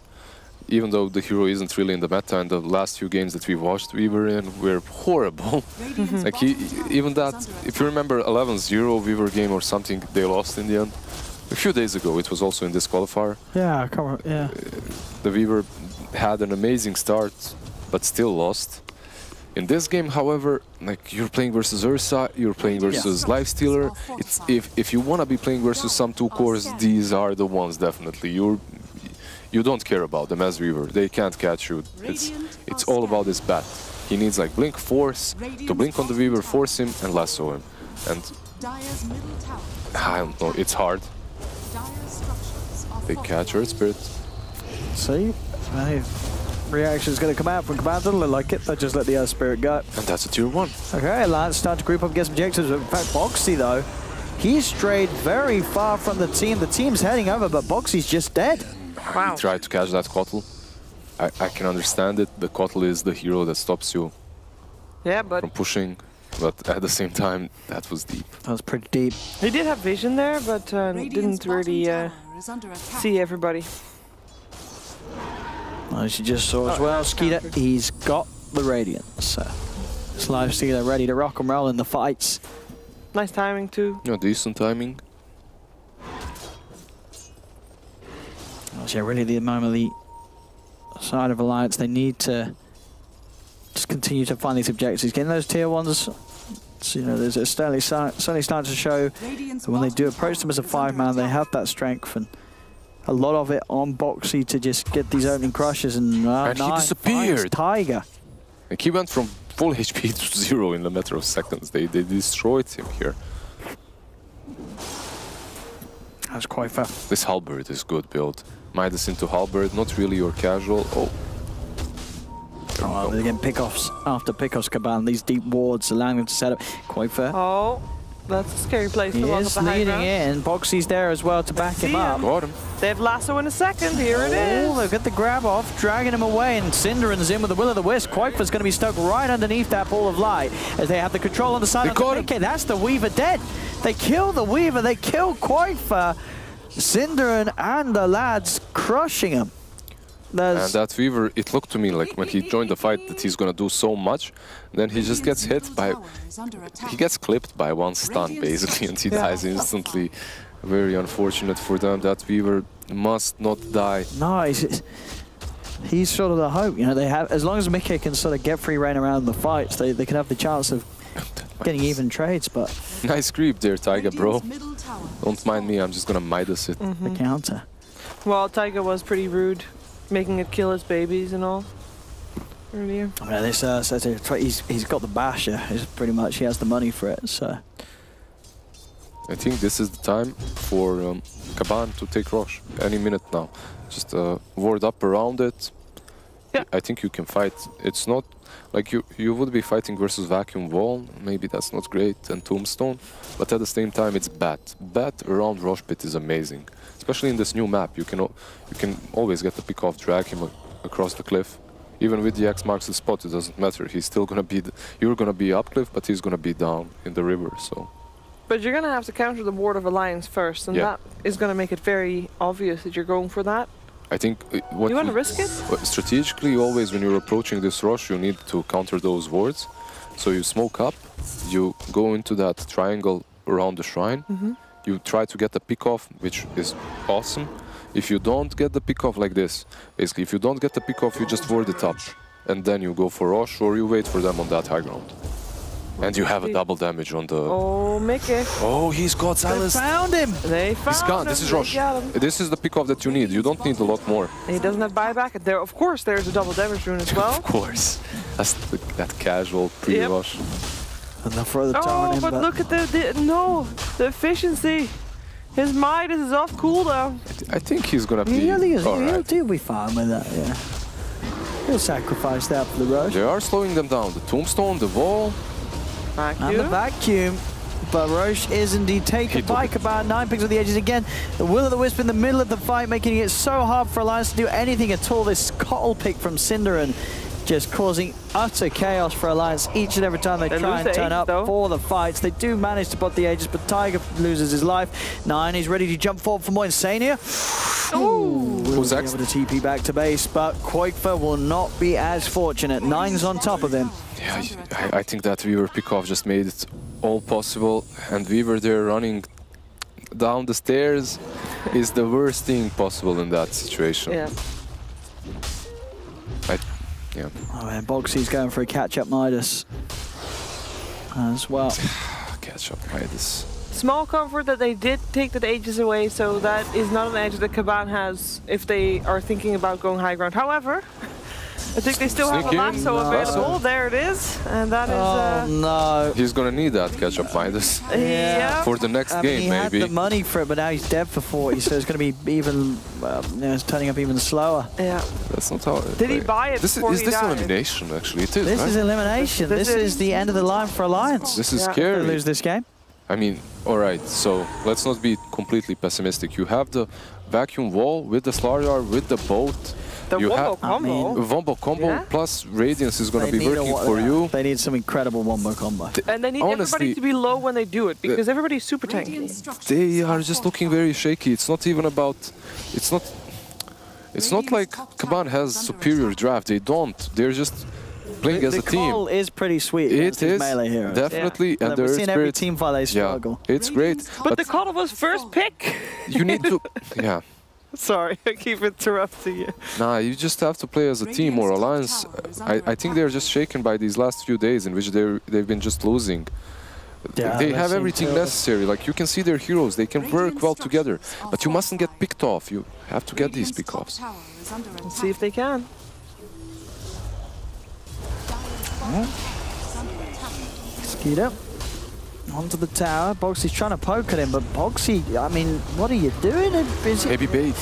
Even though the hero isn't really in the meta, and the last few games that we watched Weaver in were horrible. Like even that, if you remember 11-0 Weaver game or something, they lost in the end. A few days ago, it was also in this qualifier. Yeah, come on, yeah. The Weaver had an amazing start, but still lost. In this game, however, like you're playing versus Ursa, you're playing versus Lifestealer. It's if you want to be playing versus some 2 cores, these are the ones definitely. You don't care about them as Weaver. They can't catch you. It's all about this bat. He needs like blink force to blink on the Weaver, force him and lasso him. And I don't know, it's hard. They catch Earth Spirit. See? Reaction is going to come out from Kaban. Doesn't look like it. They just let the Earth Spirit go. And that's a tier 1. Okay, Alliance start to group up against objectives. In fact, Boxy, though, he strayed very far from the team. The team's heading over, but Boxy's just dead. Wow. He tried to catch that Kotl. I can understand it. The Kotl is the hero that stops you from pushing. But at the same time, that was deep. That was pretty deep. He did have vision there, but didn't really see everybody. As you just saw as well, Skeeter, he's got the Radiance. So this Lifestealer ready to rock and roll in the fights. Nice timing too. Yeah, decent timing. Yeah, really the moment the side of Alliance, they need to just continue to find these objectives. Getting those tier 1s, so, you know, there's certainly starting to show that when they do approach them as a 5-man, they have that strength, and a lot of it on Boxy to just get these opening crushes, and he disappeared. Tiger. Like he went from full HP to 0 in a matter of seconds. They destroyed him here. That's quite fair. This Halberd is good build. Midas into Halberd, not really your casual. Oh. Oh, they're getting pickoffs after pickoffs, Kaban. These deep wards allowing them to set up. Quite fair. Oh, that's a scary place to walk up the high ground. He is leading in. Boxy's there as well to back him up. Got him. They have lasso in a second. Here it is. They've got the grab off, dragging him away, and Cinderan's in with the will of the wisp. Quaifer's going to be stuck right underneath that ball of light as they have the control on the side of the Mickey. That's the Weaver dead. They kill the Weaver. They kill Quaifer. Cinderan and the lads crushing him. And that Weaver, it looked to me like when he joined the fight that he's gonna do so much, then he just gets hit by... He gets clipped by 1 stun basically and he dies instantly. Very unfortunate for them. That Weaver must not die. No, he's sort of the hope. You know, they have, as long as Mickey can sort of get free reign around the fights, they can have the chance of getting even trades, but... Nice creep there, Taiga, bro. Don't mind me, I'm just gonna Midas it. The counter. Well, Taiga was pretty rude, making it kill his babies and all earlier. Yeah, this he's got the basher. It's pretty much, he has the money for it. So I think this is the time for Kaban to take Roche. Any minute now. Just ward up around it. Yeah. I think you can fight. It's not like you would be fighting versus Vacuum Wall. Maybe that's not great, and Tombstone. But at the same time, it's Bat. Bat around Roche Pit is amazing. Especially in this new map, you can always get the pick off, drag him across the cliff. Even with the X marks the spot, it doesn't matter. He's still gonna be, you're gonna be up cliff, but he's gonna be down in the river. So. But you're gonna have to counter the Ward of Alliance first, and that is gonna make it very obvious that you're going for that. I think what you want to risk it. Strategically, always when you're approaching this rush, you need to counter those wards. So you smoke up, you go into that triangle around the shrine. You try to get the pick off, which is awesome. If you don't get the pick off like this, basically, if you don't get the pick off, you just ward it up, and then you go for rush, or you wait for them on that high ground. And you have a double damage on the... Oh, Mickey. Oh, he's got Silas. They found him. They found him. He's gone. This is Roche. This is the pick off that you need. You don't need a lot more. He doesn't have buyback. There, of course, there's a double damage rune as well. Of course. That's that casual pre-rush. And they'll throw the tower in, but look at the efficiency. His Midas is off cooldown. I think he's gonna be... He'll be fine with that, yeah. He'll sacrifice that for the rush. They are slowing them down. The Tombstone, the wall... Vacuum. And the vacuum, but Roche is indeed taken by Kaban. 9 picks on the edges again. The Will of the Wisp in the middle of the fight, making it so hard for Alliance to do anything at all. This Kotl pick from Cinderan just causing utter chaos for Alliance each and every time they try and turn up for the fights. They do manage to bot the Aegis, but Tiger loses his life. 9 is ready to jump forward for more Insania. Ooh, will be able to TP back to base, but Qualifier will not be as fortunate. 9's on top of him. Yeah, I think that Weaver pickoff just made it all possible, and Weaver there running down the stairs is the worst thing possible in that situation. Yeah. Yeah. Oh, and Boxy's going for a catch-up Midas as well. Catch-up Midas. Small comfort that they did take the Aegis away, so that is not an edge that Kaban has if they are thinking about going high ground. However, I think they still have a lasso available. There it is, and that is. Oh no! He's gonna need that catch-up Midas. Yeah. For the next game, he maybe. He had the money for it, but now he's dead for 40, so it's going to be even. It's turning up even slower. Yeah. That's not how. Did he buy it? Is this elimination? Actually, it is. This right? is elimination. This is the end of the line for Alliance. This is scary. They lose this game. I mean, all right. So let's not be completely pessimistic. You have the vacuum wall with the Slardar, with the boat. The you wombo have combo. Wombo combo plus Radiance is going to be working for you. They need some incredible wombo combo. And they need everybody to be low when they do it, because everybody's super tanky. They are just looking very shaky. It's not even about... It's not like Kaban has superior draft. They don't. They're just playing as a team. The call is pretty sweet. It is, melee heroes. definitely. Yeah. And we've seen every team fight they struggle. Yeah, it's great. But the call was first pick. You need to... Yeah. Sorry, I keep interrupting you. Nah, you just have to play as a team or alliance. I think they're just shaken by these last few days in which they've been just losing. Yeah, they have everything necessary. Like, you can see their heroes. They can work well together. But you mustn't get picked off. You have to get these pick-offs. Let's see if they can. Skeeter onto the tower. Boxy's trying to poke at him, but Boxy, I mean, what are you doing? Maybe bait.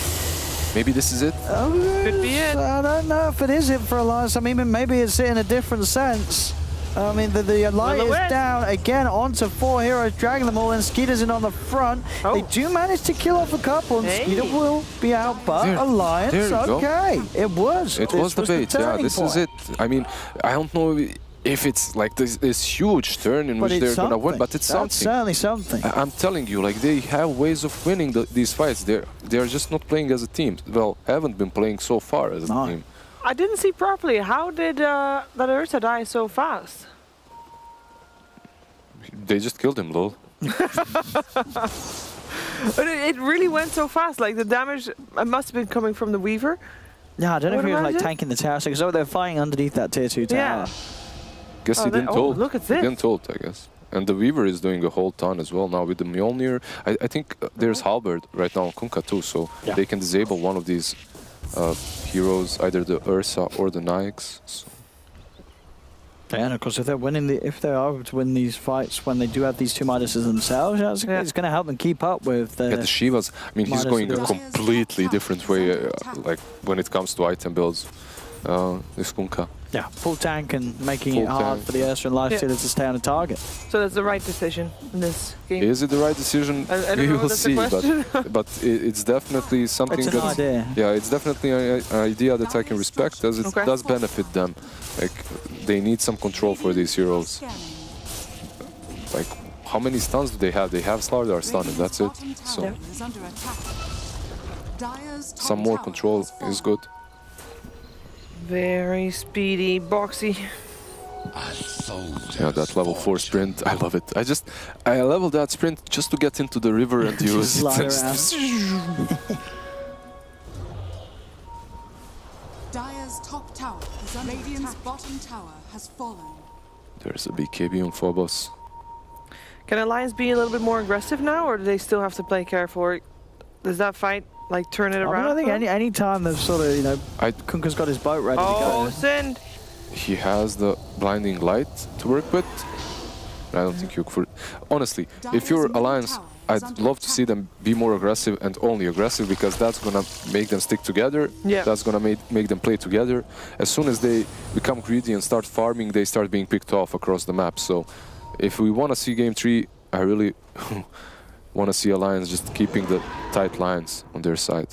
Maybe this is it. Could be it. I don't know if it is it for Alliance. I mean, maybe it's it in a different sense. I mean, the light is down again onto 4 heroes, dragging them all in. Skeeter's in on the front. They do manage to kill off a couple, and Skeeter will be out, but Alliance, okay. It was. It was the bait, yeah, this is it. I mean, I don't know if it's like this huge turn in which they're going to win, but it's something. That's certainly something. I'm telling you, like, they have ways of winning these fights. They're just not playing as a team. Well, haven't been playing so far as a team. I didn't see properly. How did that Ursa die so fast? They just killed him, lol. But it really went so fast. Like, the damage must have been coming from the Weaver. Yeah, I don't know if he was like tanking the tower, because they're fighting underneath that tier 2 tower. Yeah. Guess he didn't ult. Look at this. He didn't ult, I guess. And the Weaver is doing a whole ton as well now with the Mjolnir. I think there's Halberd right now on Kunkka too, so they can disable one of these heroes, either the Ursa or the Nyx. So. Yeah, and of course, if they're able to win these fights when they do have these 2 Midases themselves, it's going to help them keep up with the Shivas. I mean, he's going a completely different way, like when it comes to item builds. This Kunkka. Yeah, full tank and making it hard for the Ursa and Lifestealer to stay on the target. So that's the right decision in this game. Is it the right decision? We will see, but it's definitely something it's an idea. Yeah, it's definitely an idea that I can respect, as it does benefit them. Like, they need some control for these heroes. Like, how many stuns do they have? They have Slardar stun, and that's it. So some more control is good. Very speedy, Boxy. Yeah, that level 4 sprint, I love it. I leveled that sprint just to get into the river and use it. Dire's top tower is under Radiant's bottom tower has fallen. There's a BKB on Phobos. Can Alliance be a little bit more aggressive now, or do they still have to play careful? Does that fight like turn it around? I think any time they've sort of, Kunkka's got his boat ready to go. Send. He has the blinding light to work with. I don't think you could. Honestly, if you're Alliance, I'd love to see them be more aggressive and only aggressive, because that's gonna make them stick together. Yeah. That's gonna make them play together. As soon as they become greedy and start farming, they start being picked off across the map. So, if we want to see Game 3, I really want to see Alliance just keeping the tight lines on their side.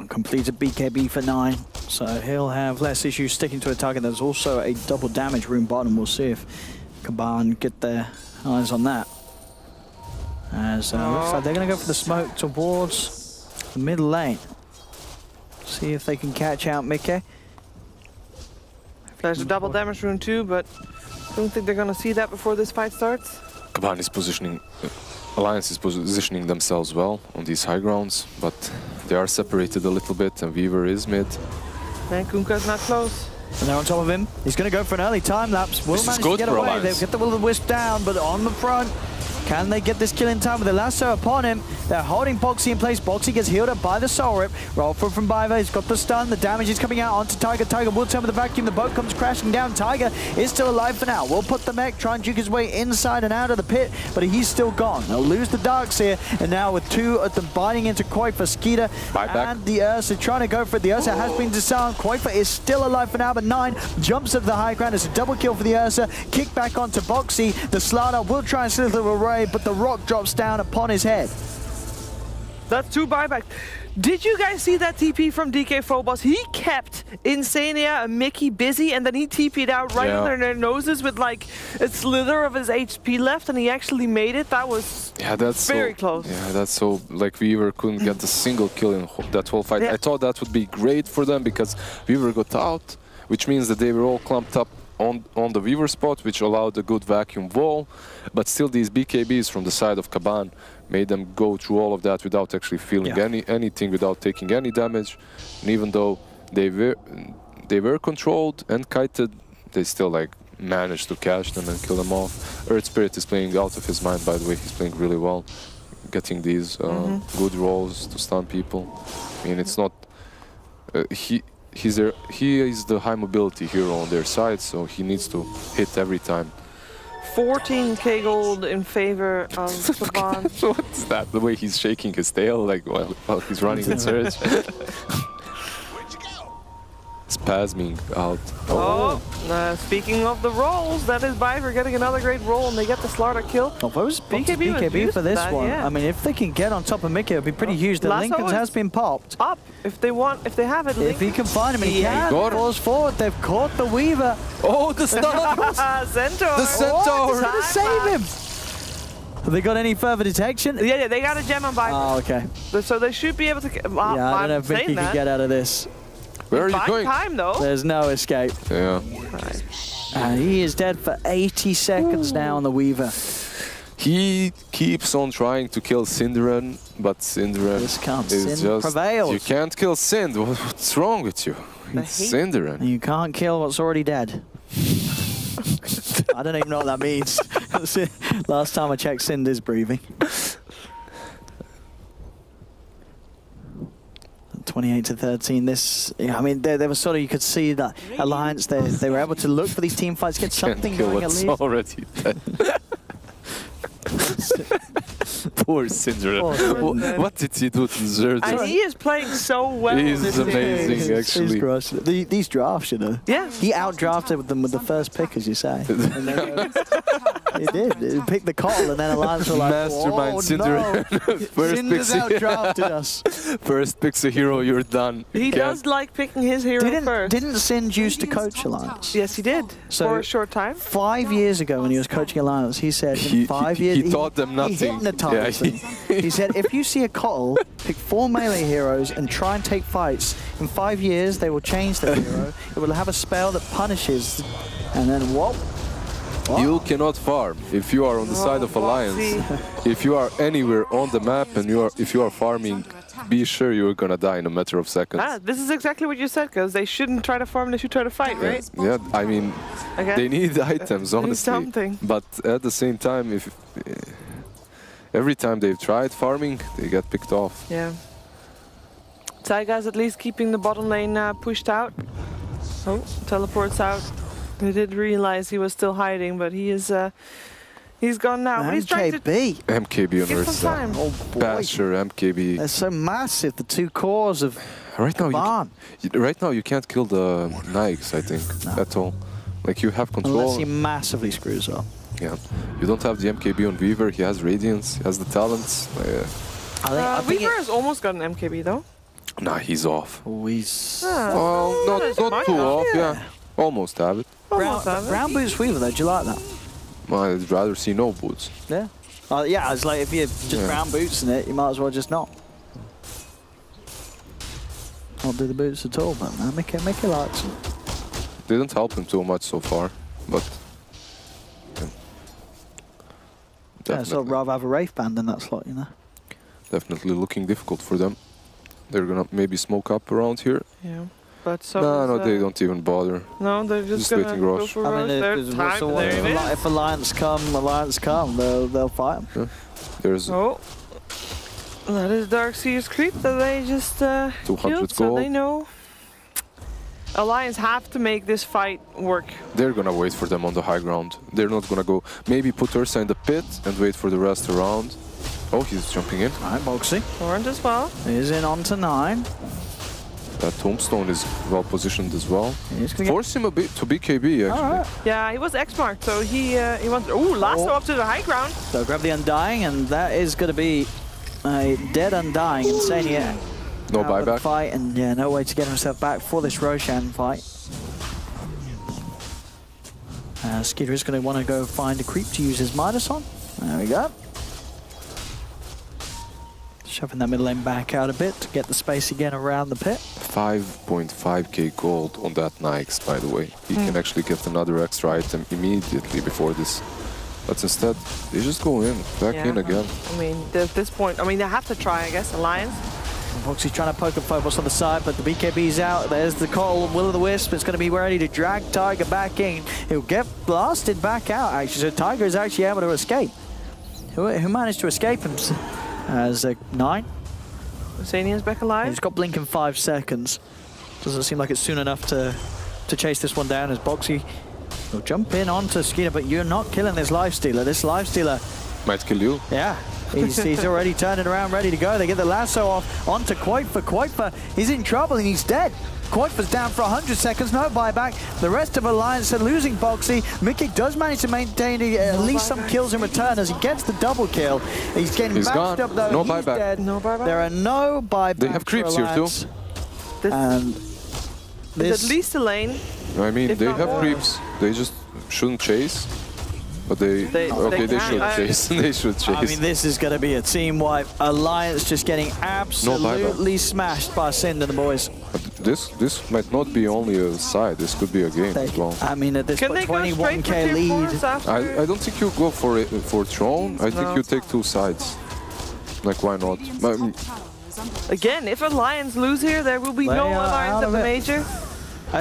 Completed BKB for 9. So he'll have less issues sticking to a target. There's also a double damage rune bottom. We'll see if Kaban get their eyes on that. As looks like they're going to go for the smoke towards the mid lane. See if they can catch out Mickey. There's a double damage rune too, but I don't think they're going to see that before this fight starts. Kaban is positioning, Alliance is positioning themselves well on these high grounds, but they are separated a little bit, and Weaver is mid. And Kunkka's not close. And they're on top of him. He's going to go for an early time lapse. Will manage to get away. They'll get the Will-O-the-Wisp down, but on the front, can they get this kill in time with the lasso upon him? They're holding Boxy in place. Boxy gets healed up by the Soul Rip. Roll through from Biva. He's got the stun. The damage is coming out onto Tiger. Tiger will turn with the vacuum. The boat comes crashing down. Tiger is still alive for now. Will put the mech, try and juke his way inside and out of the pit, but he's still gone. They'll lose the Darkseer, and now with two of them biting into Qualifier, Skeeter and the Ursa trying to go for it. The Ursa has been disarmed. Qualifier is still alive for now, but 9 jumps at the high ground. It's a double kill for the Ursa. Kick back onto Boxy. The Slaughter will try and slither away, but the rock drops down upon his head. That's 2 buybacks. Did you guys see that TP from DK Phobos? He kept Insania and Mickey busy, and then he TP'd out right under their noses with like a slither of his HP left, and he actually made it. That was very close. Yeah, that's so, like, Weaver couldn't get a single kill in that whole fight. I thought that would be great for them because Weaver got out, which means that they were all clumped up on the Weaver spot, which allowed a good vacuum wall, but still these BKBs from the side of Kaban made them go through all of that without actually feeling anything, without taking any damage. And even though they were controlled and kited, they still like managed to catch them and kill them off. Earth Spirit is playing out of his mind, by the way. He's playing really well, getting these good rolls to stun people. I mean, it's not he is the high mobility hero on their side, so he needs to hit every time. 14k gold in favor of Kaban. What's that? The way he's shaking his tail, like while he's running in search. Spasming out. Speaking of the rolls, that is Biver getting another great roll, and they get the Slaughter kill. BKB for this one. I mean, if they can get on top of Mickey, it would be pretty huge. The Lincolns has been popped. Up, if they have it. If he can find him, and he can. Falls forward. They've caught the Weaver. Oh, the stun! Centaur. The Centaur. Trying to save him. Have they got any further detection? Yeah, they got a gem on Biver. Oh, okay. So they should be able to. I don't know if Mickey can get out of this. Where are you going? Time, though. There's no escape. Yeah. And he is dead for 80 seconds now on the Weaver. He keeps on trying to kill Synderen, but Synderen is just... prevails. You can't kill Synd. What's wrong with you? It's Synderen. You can't kill what's already dead. I don't even know what that means. Last time I checked, Synd is breathing. 28-13. This, I mean, there was sort of, you could see that Alliance. They were able to look for these team fights, get something going at least. Already dead. Poor Synderen. What did he do to deserve this? And he is playing so well. He's amazing, actually. These drafts, you know. Yeah. He outdrafted them with the first pick, as you say. He did. He picked the Cottle, and then Alliance were like, Mastermind Synderen. Synder's outdrafted us. First picks a hero, you're done. He does like picking his hero first. Didn't Synd used to coach Alliance? Yes, he did. So for a short time. 5 years ago, when he was coaching Alliance, he said in 5 years... He taught them nothing. He hypnotized them. He said, if you see a Cottle, pick 4 melee heroes and try and take fights. In 5 years, they will change the hero. It will have a spell that punishes. And then, whoa. You cannot farm if you are on the side of Alliance. If you are anywhere on the map and if you are farming, be sure you're gonna die in a matter of seconds. This is exactly what you said, because they shouldn't try to farm, they should try to fight, right? Yeah, I mean, they need items, honestly. Something. But at the same time, if every time they've tried farming, they get picked off. Yeah. Taiga's at least keeping the bottom lane pushed out. Oh, teleports out. They did realize he was still hiding, but he is he's gone now. But he's trying to MKB on Earth. Oh boy. Basher, MKB. They're so massive, the two cores of Kaban. Right now you can't kill the Nikes, I think, at all. Like, you have control. Unless he massively screws up. Yeah. You don't have the MKB on Weaver, he has Radiance, he has the talents. Weaver has almost got an MKB though. Nah, he's off. Oh, he's... Well, not too off, yeah. Almost have it. Brown boots Weaver, though. Do you like that? Well, I'd rather see no boots. Yeah. Yeah, it's like if you're just brown boots in it, you might as well just not. Not do the boots at all, but man, Mickey likes them. Didn't help him too much so far, but... Yeah, so I'd rather have a Wraith Band in that slot, you know. Definitely looking difficult for them. They're gonna maybe smoke up around here. Yeah, but so no, they don't even bother. No, they're just gonna waiting go Rosh. for Rosh. If Alliance come, they'll fight them. Yeah. There's that is Darkseer's creep that they just 200 killed, gold. so they know. Alliance have to make this fight work. They're gonna wait for them on the high ground. They're not gonna go. Maybe put Ursa in the pit and wait for the rest around. Oh, he's jumping in. All right, Boxy. Horned as well. He's in on to 9. That tombstone is well positioned as well. Force him a bit to BKB actually. Right. Yeah, he was X-marked, so he wants. Ooh, lasso up to the high ground. So grab the Undying, and that is going to be a dead Undying. Insania. No buyback. Fight, and yeah, no way to get himself back for this Roshan fight. Skeeter is going to want to go find a creep to use his Midas on. There we go. Shoving that middle lane back out a bit to get the space again around the pit. 5.5k gold on that Nyx, by the way. He can actually get another extra item immediately before this. But instead, they just go in, back in again. I mean, at this point, I mean, they have to try, I guess, Alliance. Foxy's trying to poke and focus on the side, but the BKB's out. There's the call, Will-o'-the-Wisp. It's going to be ready to drag Tiger back in. He'll get blasted back out, actually. So Tiger is actually able to escape. Who managed to escape him? As a 9. Insania's back alive. He's got blink in 5 seconds. Doesn't seem like it's soon enough to chase this one down as Boxy will jump in onto Skeeter, but you're not killing this Lifestealer. This Lifestealer might kill you. Yeah. He's already turning around, ready to go. They get the lasso off onto Qualifier. Qualifier, he's in trouble and he's dead. Qualifier's down for 100 seconds, no buyback. The rest of Alliance are losing Boxy. Mickey does manage to maintain at least some kills in return as he gets the double kill. He's getting bashed up though. No he's buyback. Dead. No buyback. There are no buybacks. They have creeps here too. And this, at least a lane. I mean, they have creeps. They just shouldn't chase. But they should chase. They should chase. I mean, this is going to be a team wipe. Alliance just getting absolutely smashed by Sind and the boys. But this might not be only a side. This could be a game as well. I mean, at this point, 21k lead. I don't think you go for Throne. I think you take 2 sides. Like, why not? Again, if Alliance lose here, there will be no Alliance at the major.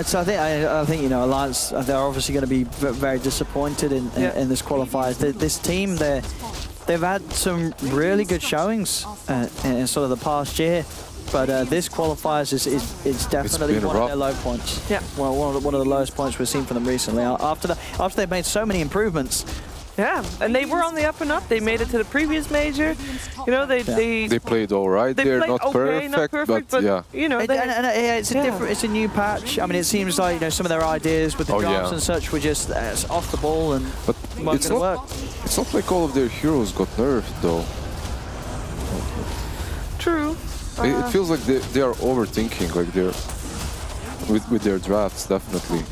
So I think you know, Alliance, they're obviously going to be very disappointed in this qualifiers. This team, they've had some really good showings in sort of the past year, but this qualifiers is definitely one of their low points. Yeah, well, one of the lowest points we've seen from them recently. After they've made so many improvements. Yeah, and they were on the up and up. They made it to the previous major. You know, they played all right. They're not perfect, but yeah. You know, it's a different. It's a new patch. I mean, it seems like some of their ideas with the drops and such were just off the ball and it's not work. It's not like all of their heroes got nerfed though. True. It feels like they are overthinking, like they're with their drafts definitely.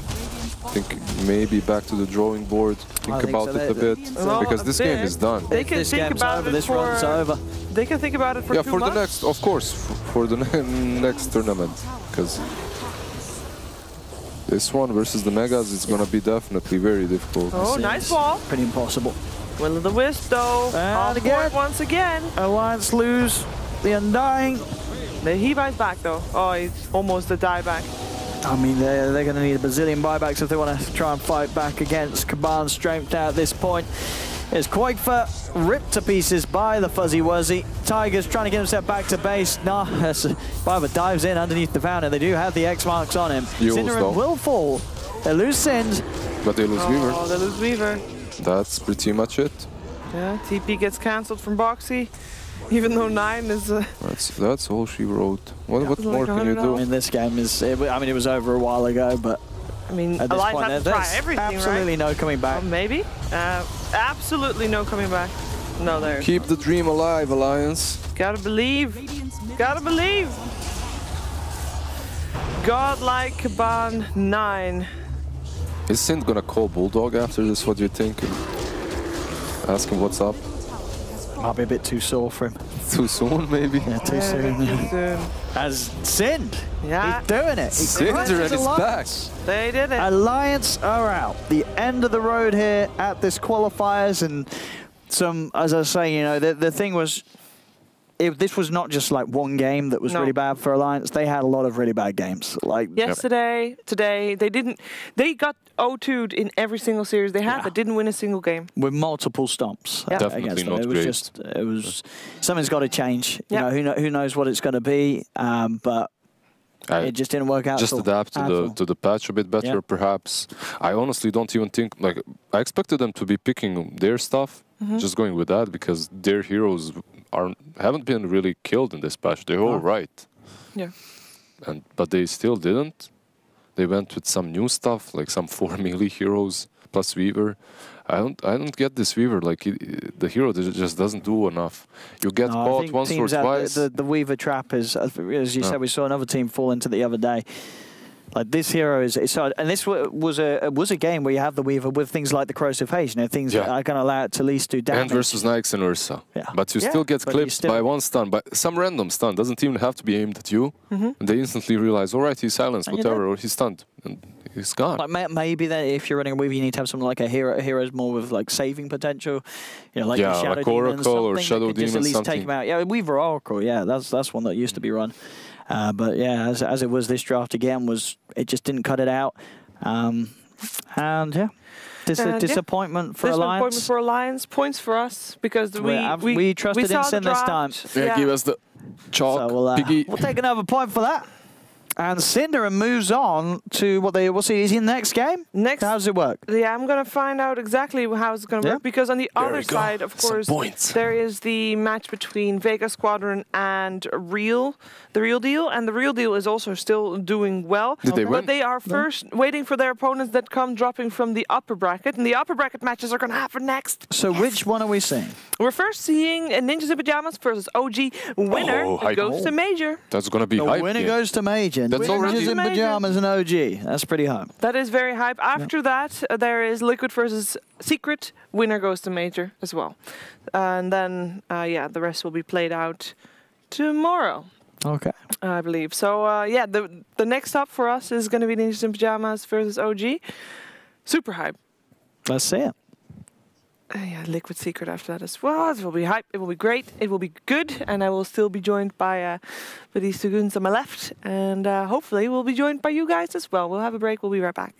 Think maybe back to the drawing board, think about it a bit, because this game is done. They can think about it. This run's over. They can think about it for 2 months. Yeah, for the next, of course, for the next tournament, because this one versus the Megas is gonna be definitely very difficult. Oh, nice ball. Pretty impossible. Will-o'-the-Wisp though. And again, once again. Alliance lose the Undying. He buys back though. Oh, he's almost a dieback. I mean, they're going to need a bazillion buybacks if they want to try and fight back against Kaban's strength at this point. Is Qualifier ripped to pieces by the Fuzzy Wuzzy. Tiger's trying to get himself back to base. Nah, Biber dives in underneath the fountain. They do have the X marks on him. Cinnamon will fall. They lose Sind. But they lose Weaver. Oh, they lose Weaver. That's pretty much it. Yeah, TP gets cancelled from Boxy. Even though 9 is... That's all she wrote. What more can you do? I mean, this game is... I mean, it was over a while ago, but... I mean, Alliance has to try everything, absolutely no coming back. Maybe. Absolutely no coming back. No, there. Keep the dream alive, Alliance. Gotta believe. Gotta believe. Godlike Kaban 9. Is Sint gonna call Bulldog after this? What do you think? Ask him what's up. Might be a bit too sore for him. Too soon, maybe? Yeah, too soon. Too soon. As Sind, Yeah. he's doing it. Cinder and his back. They did it. Alliance are out. The end of the road here at this qualifiers, and as I was saying, you know, the thing was, this was not just like one game that was really bad for Alliance. They had a lot of really bad games. Like yesterday, today, they got 0-2'd in every single series they had, but didn't win a single game. With multiple stomps. Definitely not great. It was something's got to change. You know, who knows what it's going to be, but it just didn't work out. Just adapt to the patch a bit better, perhaps. I honestly don't even think, like, I expected them to be picking their stuff, just going with that, because their heroes haven't been really killed in this patch. They're all right. Yeah. But they still didn't. They went with some new stuff, like some 4 melee heroes plus Weaver. I don't get this Weaver. Like the hero just doesn't do enough. You get caught once or twice. The Weaver trap is, as you said, we saw another team fall into the other day. Like this hero is so, and this was a game where you have the Weaver with things like the Corrosive Haze, you know, things that are going to allow it to at least do damage. And versus Nyx and Ursa. But you still get clipped by one stun, by some random stun. Doesn't even have to be aimed at you. And they instantly realize, all right, he's silenced, whatever, or he's stunned, and he's gone. Like maybe that if you're running a Weaver, you need to have something like a hero's more with like saving potential, you know, like the Shadow like Demon, Oracle or Shadow Demon, just at least something. take him out. Yeah, Weaver Oracle, that's one that used to be run. But yeah, as it was this draft again, it just didn't cut it out. And yeah, disappointment for Alliance. Disappointment for Alliance. Points for us because we trusted in Sin this time. Yeah, give us the chalk, so we'll take another point for that. And Cinder moves on to we'll see. Is he in the next game? Next, how does it work? Yeah, I'm gonna find out exactly how it's gonna work because on the other side, of course, there is the match between Vega Squadron and the Real Deal, and the Real Deal is also still doing well. Did they win? But they are first waiting for their opponents that come dropping from the upper bracket, and the upper bracket matches are gonna happen next. So which one are we seeing? We're first seeing Ninjas in Pajamas versus OG. Winner goes to Major. That's gonna be hype. Winner goes to Major. That's already in Pajamas and OG. That's pretty hype. That is very hype. After that, there is Liquid versus Secret. Winner goes to Major as well. And then, the rest will be played out tomorrow. Okay. I believe. So, the next up for us is going to be Ninjas in Pajamas versus OG. Super hype. Let's see it. Liquid Secret after that as well. It will be hype. It will be great. It will be good. And I will still be joined by these two goons on my left. And hopefully we'll be joined by you guys as well. We'll have a break. We'll be right back.